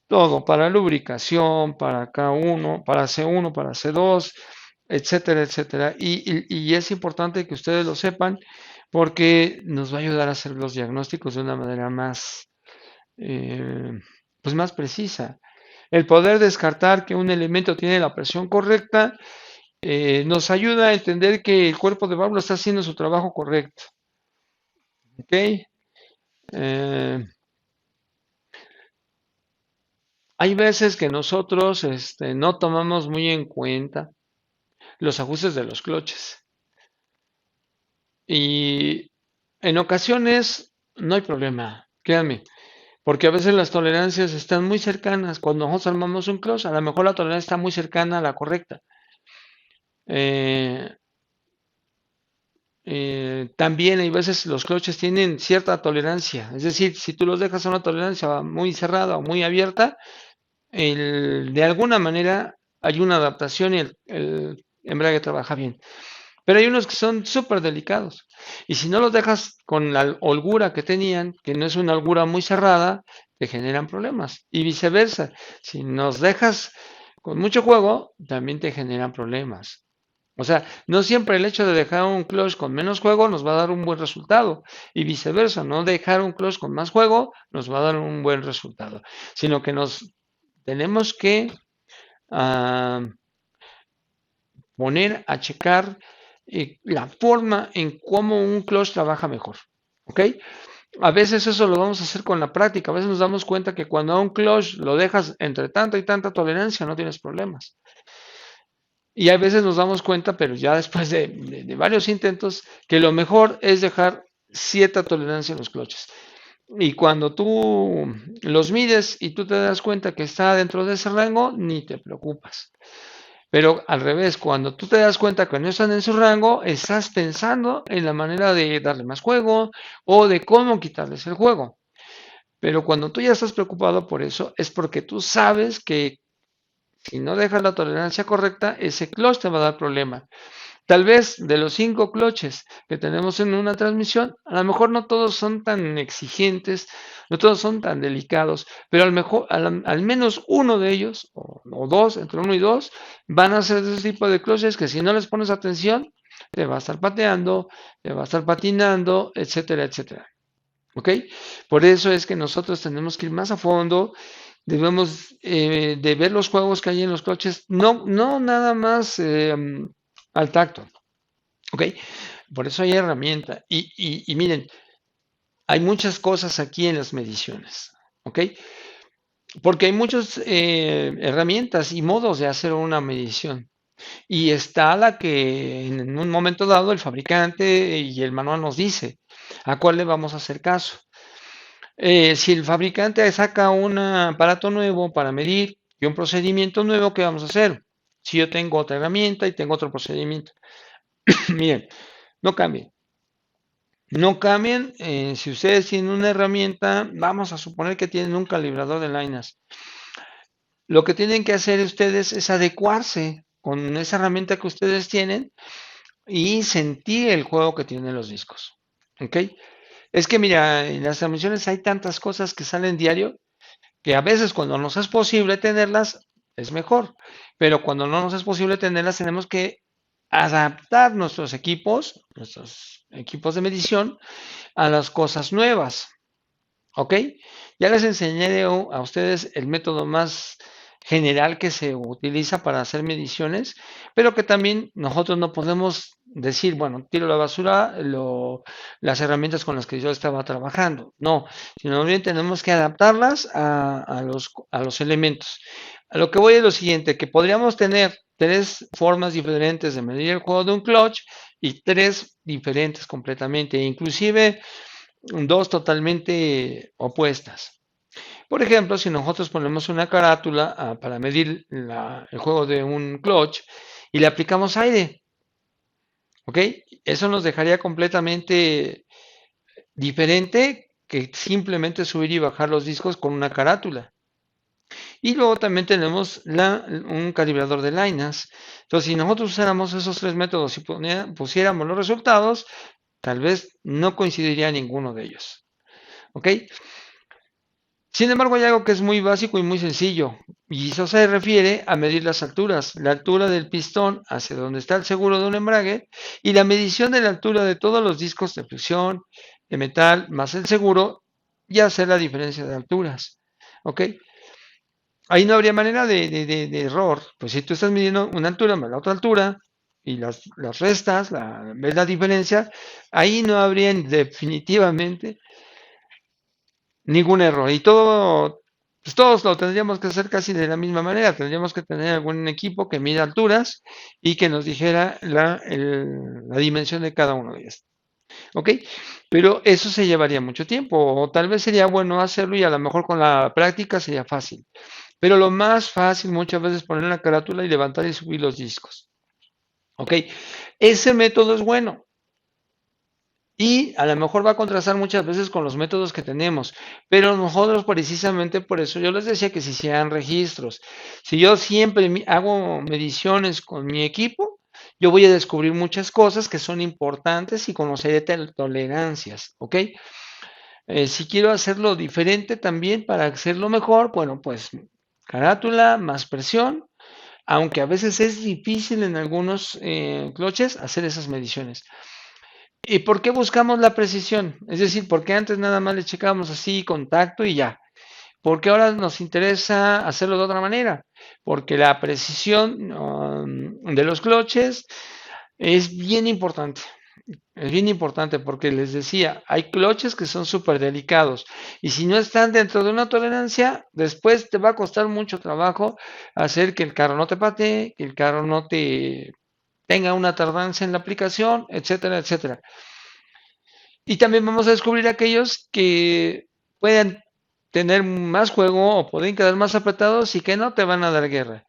todo, para lubricación, para K1, para C1, para C2, etcétera, etcétera. Y es importante que ustedes lo sepan porque nos va a ayudar a hacer los diagnósticos de una manera eh, pues más precisa. El poder descartar que un elemento tiene la presión correcta nos ayuda a entender que el cuerpo de válvula está haciendo su trabajo correcto. ¿Ok? Hay veces que nosotros no tomamos muy en cuenta los ajustes de los cloches. Y en ocasiones no hay problema, créanme, porque a veces las tolerancias están muy cercanas. Cuando nosotros armamos un cloche, a lo mejor la tolerancia está muy cercana a la correcta. Eh, también hay veces los cloches tienen cierta tolerancia, es decir, si tú los dejas a una tolerancia muy cerrada o muy abierta, de alguna manera hay una adaptación y el embrague trabaja bien. Pero hay unos que son súper delicados. Y si no los dejas con la holgura que tenían, que no es una holgura muy cerrada, te generan problemas. Y viceversa. Si nos dejas con mucho juego, también te generan problemas. O sea, no siempre el hecho de dejar un clutch con menos juego nos va a dar un buen resultado. Y viceversa, no dejar un clutch con más juego nos va a dar un buen resultado. Sino que nos tenemos que uh, poner a checar la forma en cómo un clutch trabaja mejor. ¿Ok? A veces eso lo vamos a hacer con la práctica. A veces nos damos cuenta que cuando a un clutch lo dejas entre tanta y tanta tolerancia, no tienes problemas. Y a veces nos damos cuenta, pero ya después de varios intentos, que lo mejor es dejar cierta tolerancia en los clutches. Y cuando tú los mides y tú te das cuenta que está dentro de ese rango, ni te preocupas. Pero al revés, cuando tú te das cuenta que no están en su rango, estás pensando en la manera de darle más juego o de cómo quitarles el juego. Pero cuando tú ya estás preocupado por eso, es porque tú sabes que si no dejas la tolerancia correcta, ese clutch te va a dar problema. Tal vez de los 5 clutches que tenemos en una transmisión, a lo mejor no todos son tan exigentes, no todos son tan delicados, pero al menos uno de ellos, o dos, entre uno y dos, van a ser de ese tipo de clutches que si no les pones atención, te va a estar pateando, te va a estar patinando, etcétera, etcétera. ¿Ok? Por eso es que nosotros tenemos que ir más a fondo, debemos de ver los juegos que hay en los coches, no nada más al tacto, ¿ok? Por eso hay herramienta. Y miren, hay muchas cosas aquí en las mediciones, ¿ok? Porque hay muchas herramientas y modos de hacer una medición. Y está la que en un momento dado el fabricante y el manual nos dice a cuál le vamos a hacer caso. Si el fabricante saca un aparato nuevo para medir y un procedimiento nuevo, ¿qué vamos a hacer? Si yo tengo otra herramienta y tengo otro procedimiento. Miren, no cambien. No cambien, si ustedes tienen una herramienta, vamos a suponer que tienen un calibrador de Linus. Lo que tienen que hacer ustedes es adecuarse con esa herramienta que ustedes tienen y sentir el juego que tienen los discos. ¿Ok? Es que mira, en las transmisiones hay tantas cosas que salen diario que a veces cuando nos es posible tenerlas es mejor, pero cuando no nos es posible tenerlas tenemos que adaptar nuestros equipos de medición a las cosas nuevas. ¿Ok? Ya les enseñé a ustedes el método más general que se utiliza para hacer mediciones, pero que también nosotros no podemos decir, bueno, tiro la basura las herramientas con las que yo estaba trabajando. No, sino bien tenemos que adaptarlas a los elementos. A lo que voy es lo siguiente, que podríamos tener tres formas diferentes de medir el juego de un clutch y tres diferentes completamente, inclusive dos totalmente opuestas. Por ejemplo, si nosotros ponemos una carátula para medir el juego de un clutch y le aplicamos aire, ¿ok? Eso nos dejaría completamente diferente que simplemente subir y bajar los discos con una carátula. Y luego también tenemos un calibrador de Linus. Entonces, si nosotros usáramos esos tres métodos y pusiéramos los resultados, tal vez no coincidiría ninguno de ellos. ¿Ok? Sin embargo, hay algo que es muy básico y muy sencillo, y eso se refiere a medir las alturas, la altura del pistón hacia donde está el seguro de un embrague y la medición de la altura de todos los discos de fricción, de metal, más el seguro, y hacer la diferencia de alturas. ¿Ok? Ahí no habría manera de error, pues si tú estás midiendo una altura más la otra altura y las restas, ves la diferencia, ahí no habría definitivamente ningún error. Y todo, pues todos lo tendríamos que hacer casi de la misma manera. Tendríamos que tener algún equipo que mida alturas y que nos dijera la dimensión de cada uno de ellos. ¿Ok? Pero eso se llevaría mucho tiempo. O tal vez sería bueno hacerlo y a lo mejor con la práctica sería fácil. Pero lo más fácil muchas veces es poner la carátula y levantar y subir los discos. ¿Ok? Ese método es bueno. Y a lo mejor va a contrastar muchas veces con los métodos que tenemos, pero nosotros precisamente por eso yo les decía que se hicieran registros. Si yo siempre hago mediciones con mi equipo, yo voy a descubrir muchas cosas que son importantes y conoceré tolerancias, ¿ok? Si quiero hacerlo diferente también para hacerlo mejor, bueno, pues carátula más presión, aunque a veces es difícil en algunos cloches hacer esas mediciones. ¿Y por qué buscamos la precisión? Es decir, ¿por qué antes nada más le checábamos así contacto y ya? ¿Por qué ahora nos interesa hacerlo de otra manera? Porque la precisión de los cloches es bien importante. Es bien importante porque les decía, hay cloches que son súper delicados y si no están dentro de una tolerancia, después te va a costar mucho trabajo hacer que el carro no te patee, que el carro no te tenga una tardanza en la aplicación, etcétera, etcétera. Y también vamos a descubrir aquellos que pueden tener más juego o pueden quedar más apretados y que no te van a dar guerra.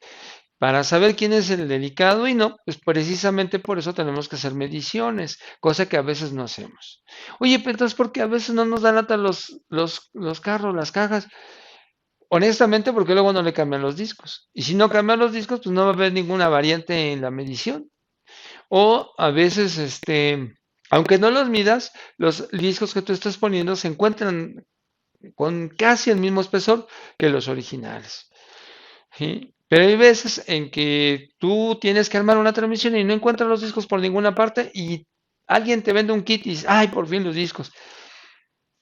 Para saber quién es el delicado y no, pues precisamente por eso tenemos que hacer mediciones, cosa que a veces no hacemos. Oye, pero entonces, ¿por qué a veces no nos dan lata los carros, las cajas? Honestamente, porque luego no le cambian los discos. Y si no cambian los discos, pues no va a haber ninguna variante en la medición. O a veces, aunque no los midas, los discos que tú estás poniendo se encuentran con casi el mismo espesor que los originales. ¿Sí? Pero hay veces en que tú tienes que armar una transmisión y no encuentras los discos por ninguna parte y alguien te vende un kit y dice, ay, por fin los discos.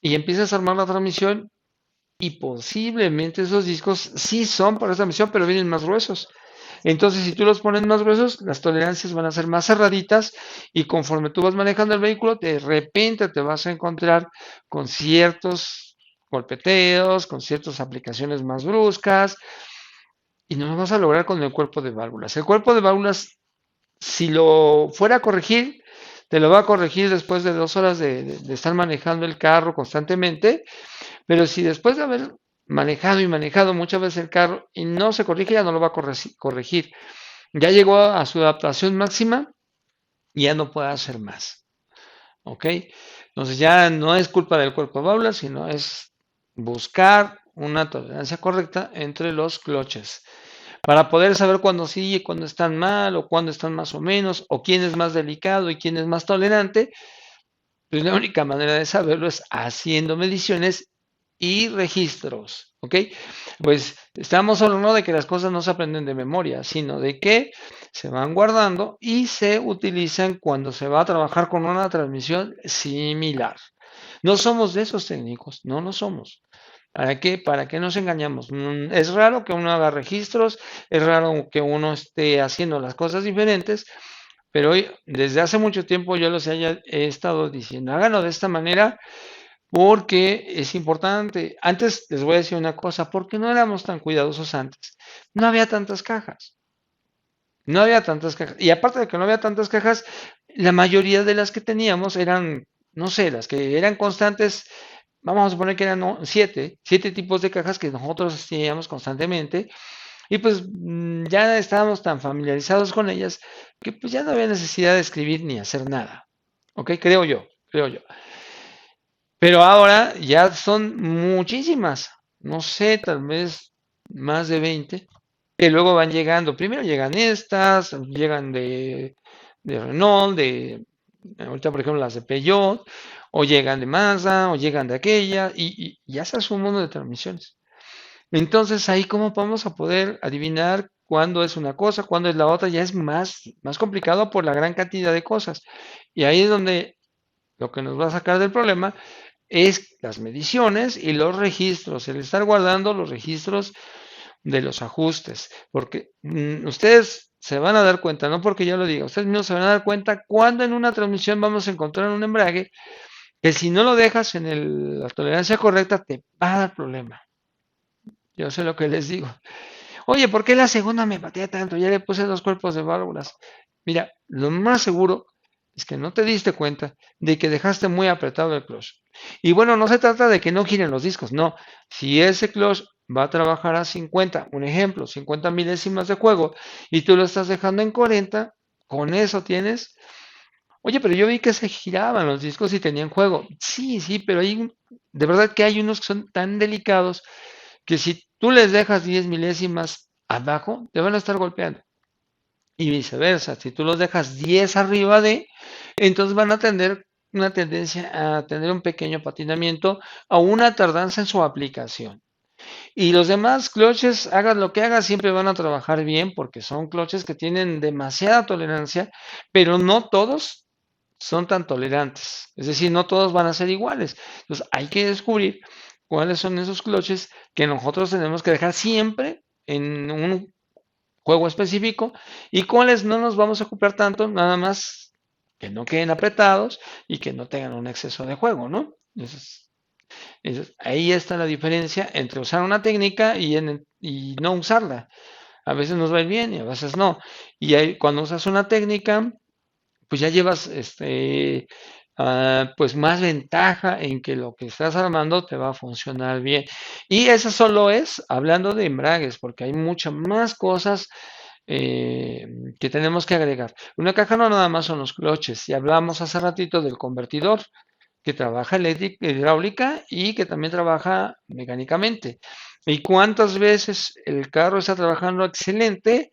Y empiezas a armar la transmisión y posiblemente esos discos sí son para esa transmisión, pero vienen más gruesos. Entonces, si tú los pones más gruesos, las tolerancias van a ser más cerraditas y conforme tú vas manejando el vehículo, de repente te vas a encontrar con ciertos golpeteos, con ciertas aplicaciones más bruscas y no lo vas a lograr con el cuerpo de válvulas. El cuerpo de válvulas, si lo fuera a corregir, te lo va a corregir después de 2 horas de estar manejando el carro constantemente, pero si después de haber manejado y manejado muchas veces el carro y no se corrige, ya no lo va a corregir. Ya llegó a su adaptación máxima y ya no puede hacer más. ¿Ok? Entonces ya no es culpa del cuerpo de válvulas, sino es buscar una tolerancia correcta entre los cloches para poder saber cuándo sí y cuándo están mal o cuándo están más o menos o quién es más delicado y quién es más tolerante. Pues la única manera de saberlo es haciendo mediciones y registros, ¿ok? Pues estamos hablando de que las cosas no se aprenden de memoria, sino de que se van guardando y se utilizan cuando se va a trabajar con una transmisión similar. No somos de esos técnicos, no lo somos. ¿Para qué? ¿Para qué nos engañamos? Es raro que uno haga registros, es raro que uno esté haciendo las cosas diferentes, pero hoy, desde hace mucho tiempo yo he estado diciendo, háganlo de esta manera porque es importante. Antes les voy a decir una cosa, porque no éramos tan cuidadosos antes. No había tantas cajas. No había tantas cajas. Y aparte de que no había tantas cajas, la mayoría de las que teníamos eran, no sé, las que eran constantes, vamos a suponer que eran siete tipos de cajas que nosotros teníamos constantemente. Y pues ya estábamos tan familiarizados con ellas que pues ya no había necesidad de escribir ni hacer nada. ¿Ok? Creo yo. Pero ahora ya son muchísimas, no sé, tal vez más de 20, que luego van llegando. Primero llegan estas, llegan de Renault, ahorita por ejemplo las de Peugeot, o llegan de Mazda, o llegan de aquella, y ya se hace un mundo de transmisiones. Entonces ahí cómo vamos a poder adivinar cuándo es una cosa, cuándo es la otra, ya es más complicado por la gran cantidad de cosas. Y ahí es donde lo que nos va a sacar del problema es las mediciones y los registros, el estar guardando los registros de los ajustes, porque ustedes se van a dar cuenta, no porque yo lo diga, ustedes mismos se van a dar cuenta cuando en una transmisión vamos a encontrar un embrague que si no lo dejas en la tolerancia correcta te va a dar problema. Yo sé lo que les digo. Oye, ¿por qué la segunda me patea tanto? Ya le puse dos cuerpos de válvulas. Mira, lo más seguro es que no te diste cuenta de que dejaste muy apretado el clutch. Y bueno, no se trata de que no giren los discos, no. Si ese clutch va a trabajar a 50, un ejemplo, 50 milésimas de juego, y tú lo estás dejando en 40, con eso tienes. Oye, pero yo vi que se giraban los discos y tenían juego. Sí, sí, pero de verdad que hay unos que son tan delicados que si tú les dejas 10 milésimas abajo, te van a estar golpeando. Y viceversa, si tú los dejas 10 arriba entonces van a tener una tendencia a tener un pequeño patinamiento o una tardanza en su aplicación. Y los demás cloches, hagas lo que hagas, siempre van a trabajar bien porque son cloches que tienen demasiada tolerancia, pero no todos son tan tolerantes. Es decir, no todos van a ser iguales. Entonces hay que descubrir cuáles son esos cloches que nosotros tenemos que dejar siempre en un juego específico y cuáles no nos vamos a ocupar tanto, nada más que no queden apretados y que no tengan un exceso de juego, ¿no? Ahí está la diferencia entre usar una técnica y no usarla. A veces nos va a ir bien y a veces no. Y ahí, cuando usas una técnica, pues ya llevas pues más ventaja en que lo que estás armando te va a funcionar bien. Y eso solo es hablando de embragues, porque hay muchas más cosas eh, que tenemos que agregar. Una caja no nada más son los cloches, y hablamos hace ratito del convertidor que trabaja hidráulica y que también trabaja mecánicamente. ¿Y cuántas veces el carro está trabajando excelente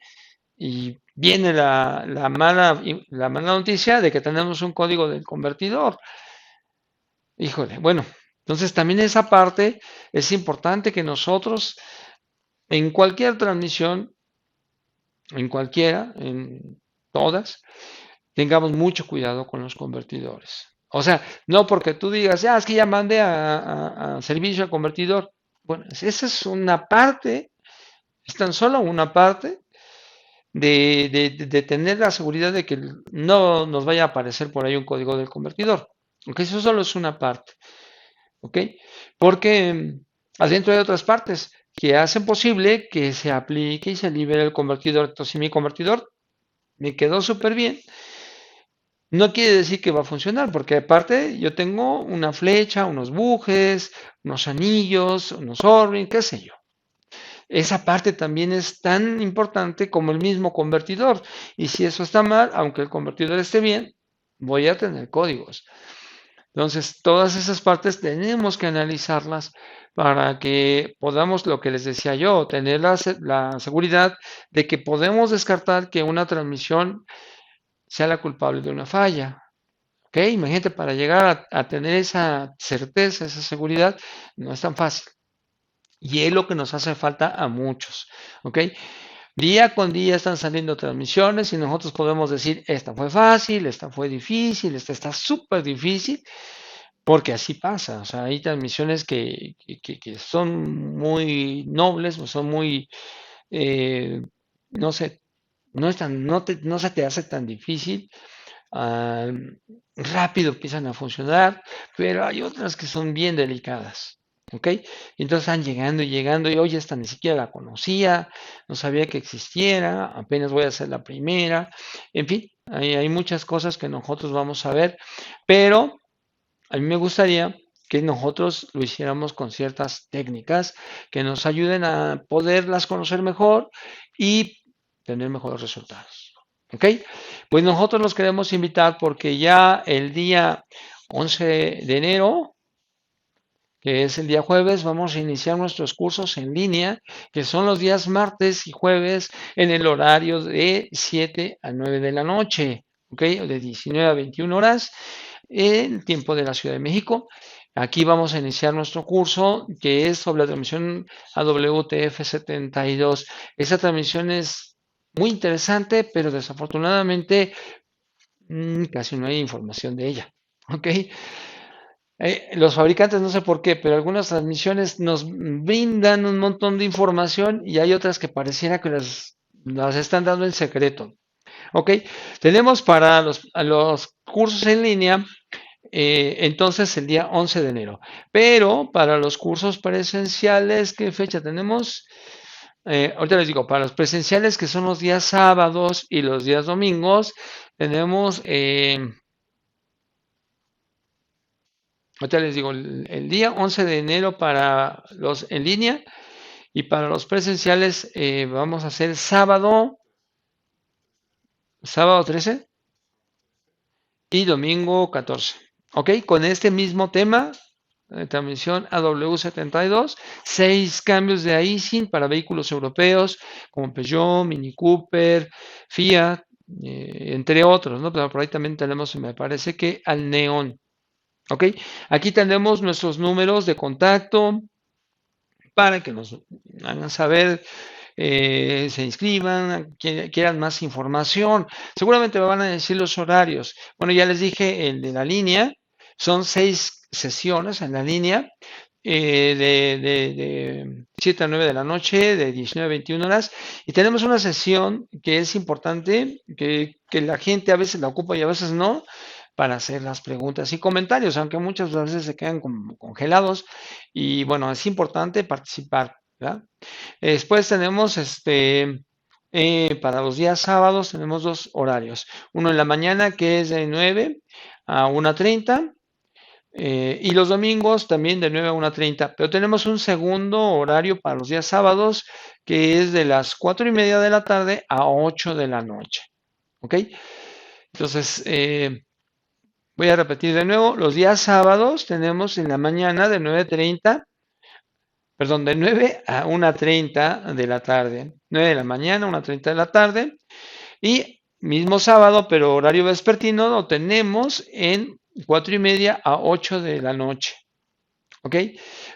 y viene la mala noticia de que tenemos un código del convertidor? Híjole, bueno, entonces también esa parte es importante que nosotros en cualquier transmisión, en cualquiera, en todas, tengamos mucho cuidado con los convertidores. O sea, no porque tú digas, es que ya mandé a servicio al convertidor. Bueno, esa es una parte, es tan solo una parte de tener la seguridad de que no nos vaya a aparecer por ahí un código del convertidor. Ok, eso solo es una parte. Ok, porque adentro hay otras partes que hacen posible que se aplique y se libere el convertidor. Entonces, si mi convertidor me quedó súper bien, no quiere decir que va a funcionar, porque aparte yo tengo una flecha, unos bujes, unos anillos, unos O-rings, qué sé yo. Esa parte también es tan importante como el mismo convertidor. Y si eso está mal, aunque el convertidor esté bien, voy a tener códigos. Entonces, todas esas partes tenemos que analizarlas para que podamos, lo que les decía yo, tener la seguridad de que podemos descartar que una transmisión sea la culpable de una falla. ¿Ok? Imagínate, para llegar a tener esa certeza, esa seguridad, no es tan fácil. Y es lo que nos hace falta a muchos. ¿Ok? Día con día están saliendo transmisiones y nosotros podemos decir, esta fue fácil, esta fue difícil, esta está súper difícil, porque así pasa. O sea, hay transmisiones que son muy nobles, o son muy, eh, no sé, no se te hace tan difícil, ah, rápido empiezan a funcionar, pero hay otras que son bien delicadas. ¿Ok? Y entonces están llegando y llegando y oye, esta ni siquiera la conocía, no sabía que existiera, apenas voy a hacer la primera. En fin, hay muchas cosas que nosotros vamos a ver, pero a mí me gustaría que nosotros lo hiciéramos con ciertas técnicas que nos ayuden a poderlas conocer mejor y tener mejores resultados. ¿Ok? Pues nosotros los queremos invitar porque ya el día 11 de enero, que es el día jueves, vamos a iniciar nuestros cursos en línea, que son los días martes y jueves en el horario de 7 a 9 de la noche, ¿ok? De 19 a 21 horas, el tiempo de la Ciudad de México. Aquí vamos a iniciar nuestro curso que es sobre la transmisión a WTF72. Esa transmisión es muy interesante, pero desafortunadamente casi no hay información de ella. ¿Ok? Los fabricantes no sé por qué, pero algunas transmisiones nos brindan un montón de información y hay otras que pareciera que las están dando en secreto. ¿Ok? Tenemos para los cursos en línea, entonces el día 11 de enero. Pero para los cursos presenciales, ¿qué fecha tenemos? Ahorita les digo, para los presenciales que son los días sábados y los días domingos, tenemos, ahorita les digo, el día 11 de enero para los en línea y para los presenciales vamos a hacer sábado 13 y domingo 14. ¿Ok? Con este mismo tema, transmisión AW72, 6 cambios de ISIN para vehículos europeos como Peugeot, Mini Cooper, Fiat, entre otros, ¿no? Pero por ahí también tenemos, me parece que al Neón. ¿Ok? Aquí tenemos nuestros números de contacto para que nos hagan saber, se inscriban, quieran más información. Seguramente me van a decir los horarios. Bueno, ya les dije el de la línea, son 6 sesiones en la línea, de 7 a 9 de la noche, de 19 a 21 horas. Y tenemos una sesión que es importante, que la gente a veces la ocupa y a veces no, para hacer las preguntas y comentarios, aunque muchas veces se quedan como congelados. Y bueno, es importante participar, ¿verdad? Después tenemos para los días sábados tenemos dos horarios. Uno en la mañana que es de 9 a 1:30 y los domingos también de 9 a 1:30. Pero tenemos un segundo horario para los días sábados que es de las 4:30 de la tarde a 8 de la noche. ¿Ok? Entonces, voy a repetir de nuevo. Los días sábados tenemos en la mañana de 9:30, perdón, de 9 a 1:30 de la tarde. 9 de la mañana, 1:30 de la tarde. Y mismo sábado, pero horario vespertino, lo tenemos en 4:30 a 8 de la noche. ¿Ok?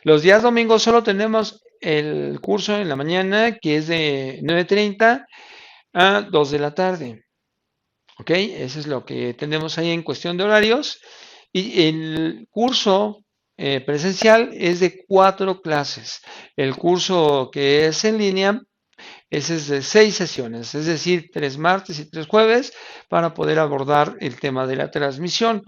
Los días domingos solo tenemos el curso en la mañana, que es de 9:30 a 2 de la tarde. ¿Ok? Eso es lo que tenemos ahí en cuestión de horarios. Y el curso presencial es de 4 clases. El curso que es en línea, ese es de 6 sesiones, es decir, 3 martes y 3 jueves para poder abordar el tema de la transmisión.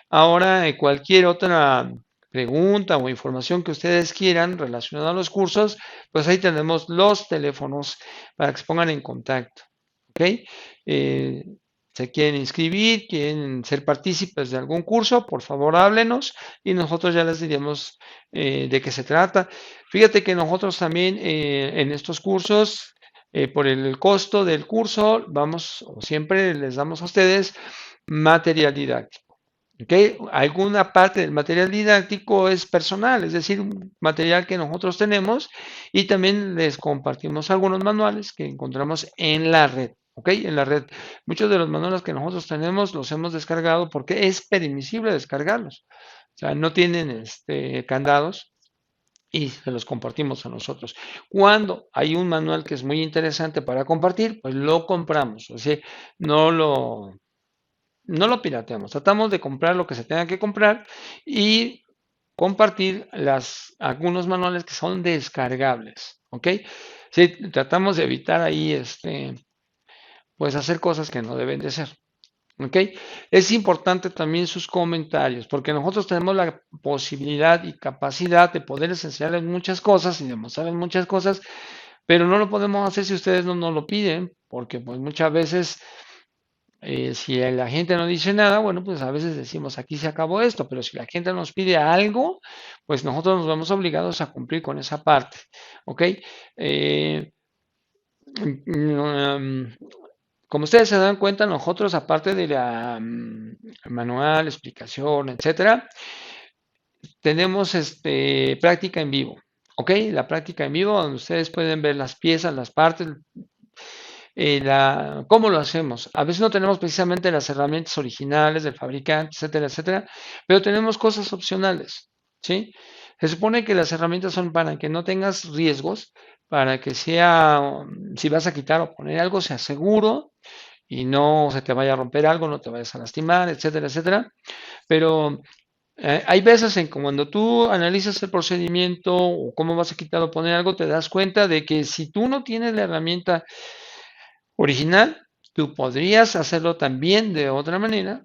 Ahora, cualquier otra pregunta o información que ustedes quieran relacionada a los cursos, pues ahí tenemos los teléfonos para que se pongan en contacto. ¿Ok? Eh, Se quieren inscribir, quieren ser partícipes de algún curso, por favor háblenos y nosotros ya les diremos de qué se trata. Fíjate que nosotros también en estos cursos, por el costo del curso, vamos, o siempre les damos a ustedes material didáctico. ¿Ok? Alguna parte del material didáctico es personal, es decir, un material que nosotros tenemos y también les compartimos algunos manuales que encontramos en la red. ¿Ok? En la red. Muchos de los manuales que nosotros tenemos los hemos descargado porque es permisible descargarlos. O sea, no tienen candados y se los compartimos a nosotros. Cuando hay un manual que es muy interesante para compartir, pues lo compramos. O sea, no lo, no lo pirateamos, tratamos de comprar lo que se tenga que comprar y compartir algunos manuales que son descargables, ¿ok? Sí, tratamos de evitar ahí, pues hacer cosas que no deben de ser, ¿ok? Es importante también sus comentarios, porque nosotros tenemos la posibilidad y capacidad de poderles enseñarles muchas cosas y demostrarles muchas cosas, pero no lo podemos hacer si ustedes no nos lo piden, porque pues muchas veces si la gente no dice nada, bueno, pues a veces decimos aquí se acabó esto, pero si la gente nos pide algo, pues nosotros nos vemos obligados a cumplir con esa parte, ¿ok? Eh, mm, como ustedes se dan cuenta, nosotros aparte de la manual, explicación, etcétera, tenemos práctica en vivo, ¿ok? La práctica en vivo donde ustedes pueden ver las piezas, las partes, cómo lo hacemos. A veces no tenemos precisamente las herramientas originales del fabricante, etcétera, etcétera, pero tenemos cosas opcionales, ¿sí? Se supone que las herramientas son para que no tengas riesgos, para que si vas a quitar o poner algo, sea seguro y no se te vaya a romper algo, no te vayas a lastimar, etcétera, etcétera. Pero hay veces en que cuando tú analizas el procedimiento o cómo vas a quitar o poner algo, te das cuenta de que si tú no tienes la herramienta original, tú podrías hacerlo también de otra manera,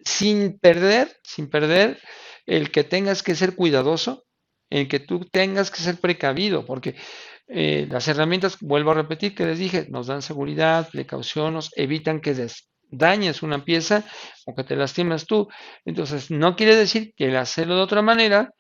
sin perder el que tengas que ser cuidadoso, el que tú tengas que ser precavido, porque las herramientas, vuelvo a repetir que les dije, nos dan seguridad, precaución, nos evitan que dañes una pieza o que te lastimes tú. Entonces, no quiere decir que el hacerlo de otra manera,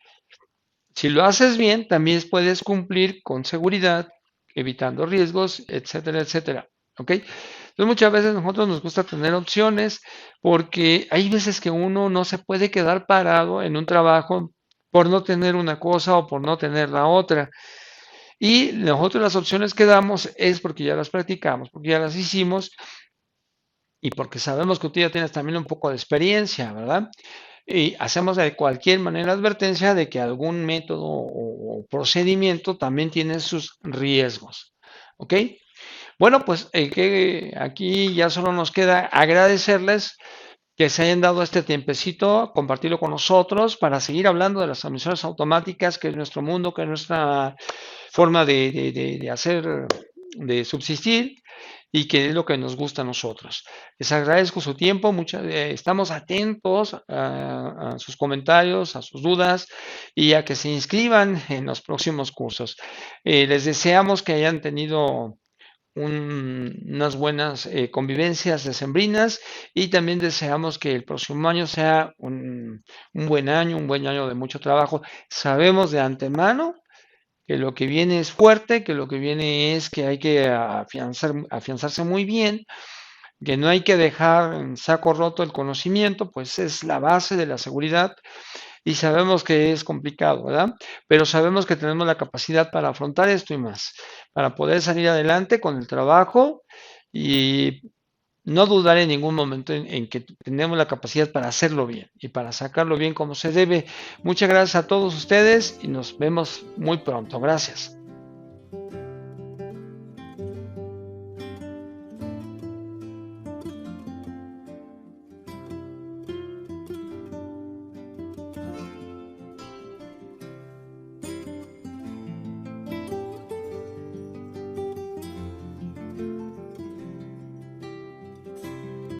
si lo haces bien, también puedes cumplir con seguridad, evitando riesgos, etcétera, etcétera. ¿Ok? Entonces muchas veces a nosotros nos gusta tener opciones porque hay veces que uno no se puede quedar parado en un trabajo por no tener una cosa o por no tener la otra. Y nosotros las opciones que damos es porque ya las practicamos, porque ya las hicimos y porque sabemos que tú ya tienes también un poco de experiencia, ¿verdad? Y hacemos de cualquier manera advertencia de que algún método o procedimiento también tiene sus riesgos. ¿Ok? Bueno, pues que aquí ya solo nos queda agradecerles que se hayan dado este tiempecito, compartirlo con nosotros para seguir hablando de las transmisiones automáticas, que es nuestro mundo, que es nuestra forma de hacer, de subsistir y que es lo que nos gusta a nosotros. Les agradezco su tiempo, estamos atentos a sus comentarios, a sus dudas y a que se inscriban en los próximos cursos. Les deseamos que hayan tenido unas buenas convivencias decembrinas y también deseamos que el próximo año sea un buen año de mucho trabajo. Sabemos de antemano que lo que viene es fuerte, que lo que viene es que hay que afianzarse muy bien, que no hay que dejar en saco roto el conocimiento, pues es la base de la seguridad y sabemos que es complicado, ¿verdad? Pero sabemos que tenemos la capacidad para afrontar esto y más, para poder salir adelante con el trabajo y no dudar en ningún momento en que tenemos la capacidad para hacerlo bien y para sacarlo bien como se debe. Muchas gracias a todos ustedes y nos vemos muy pronto. Gracias.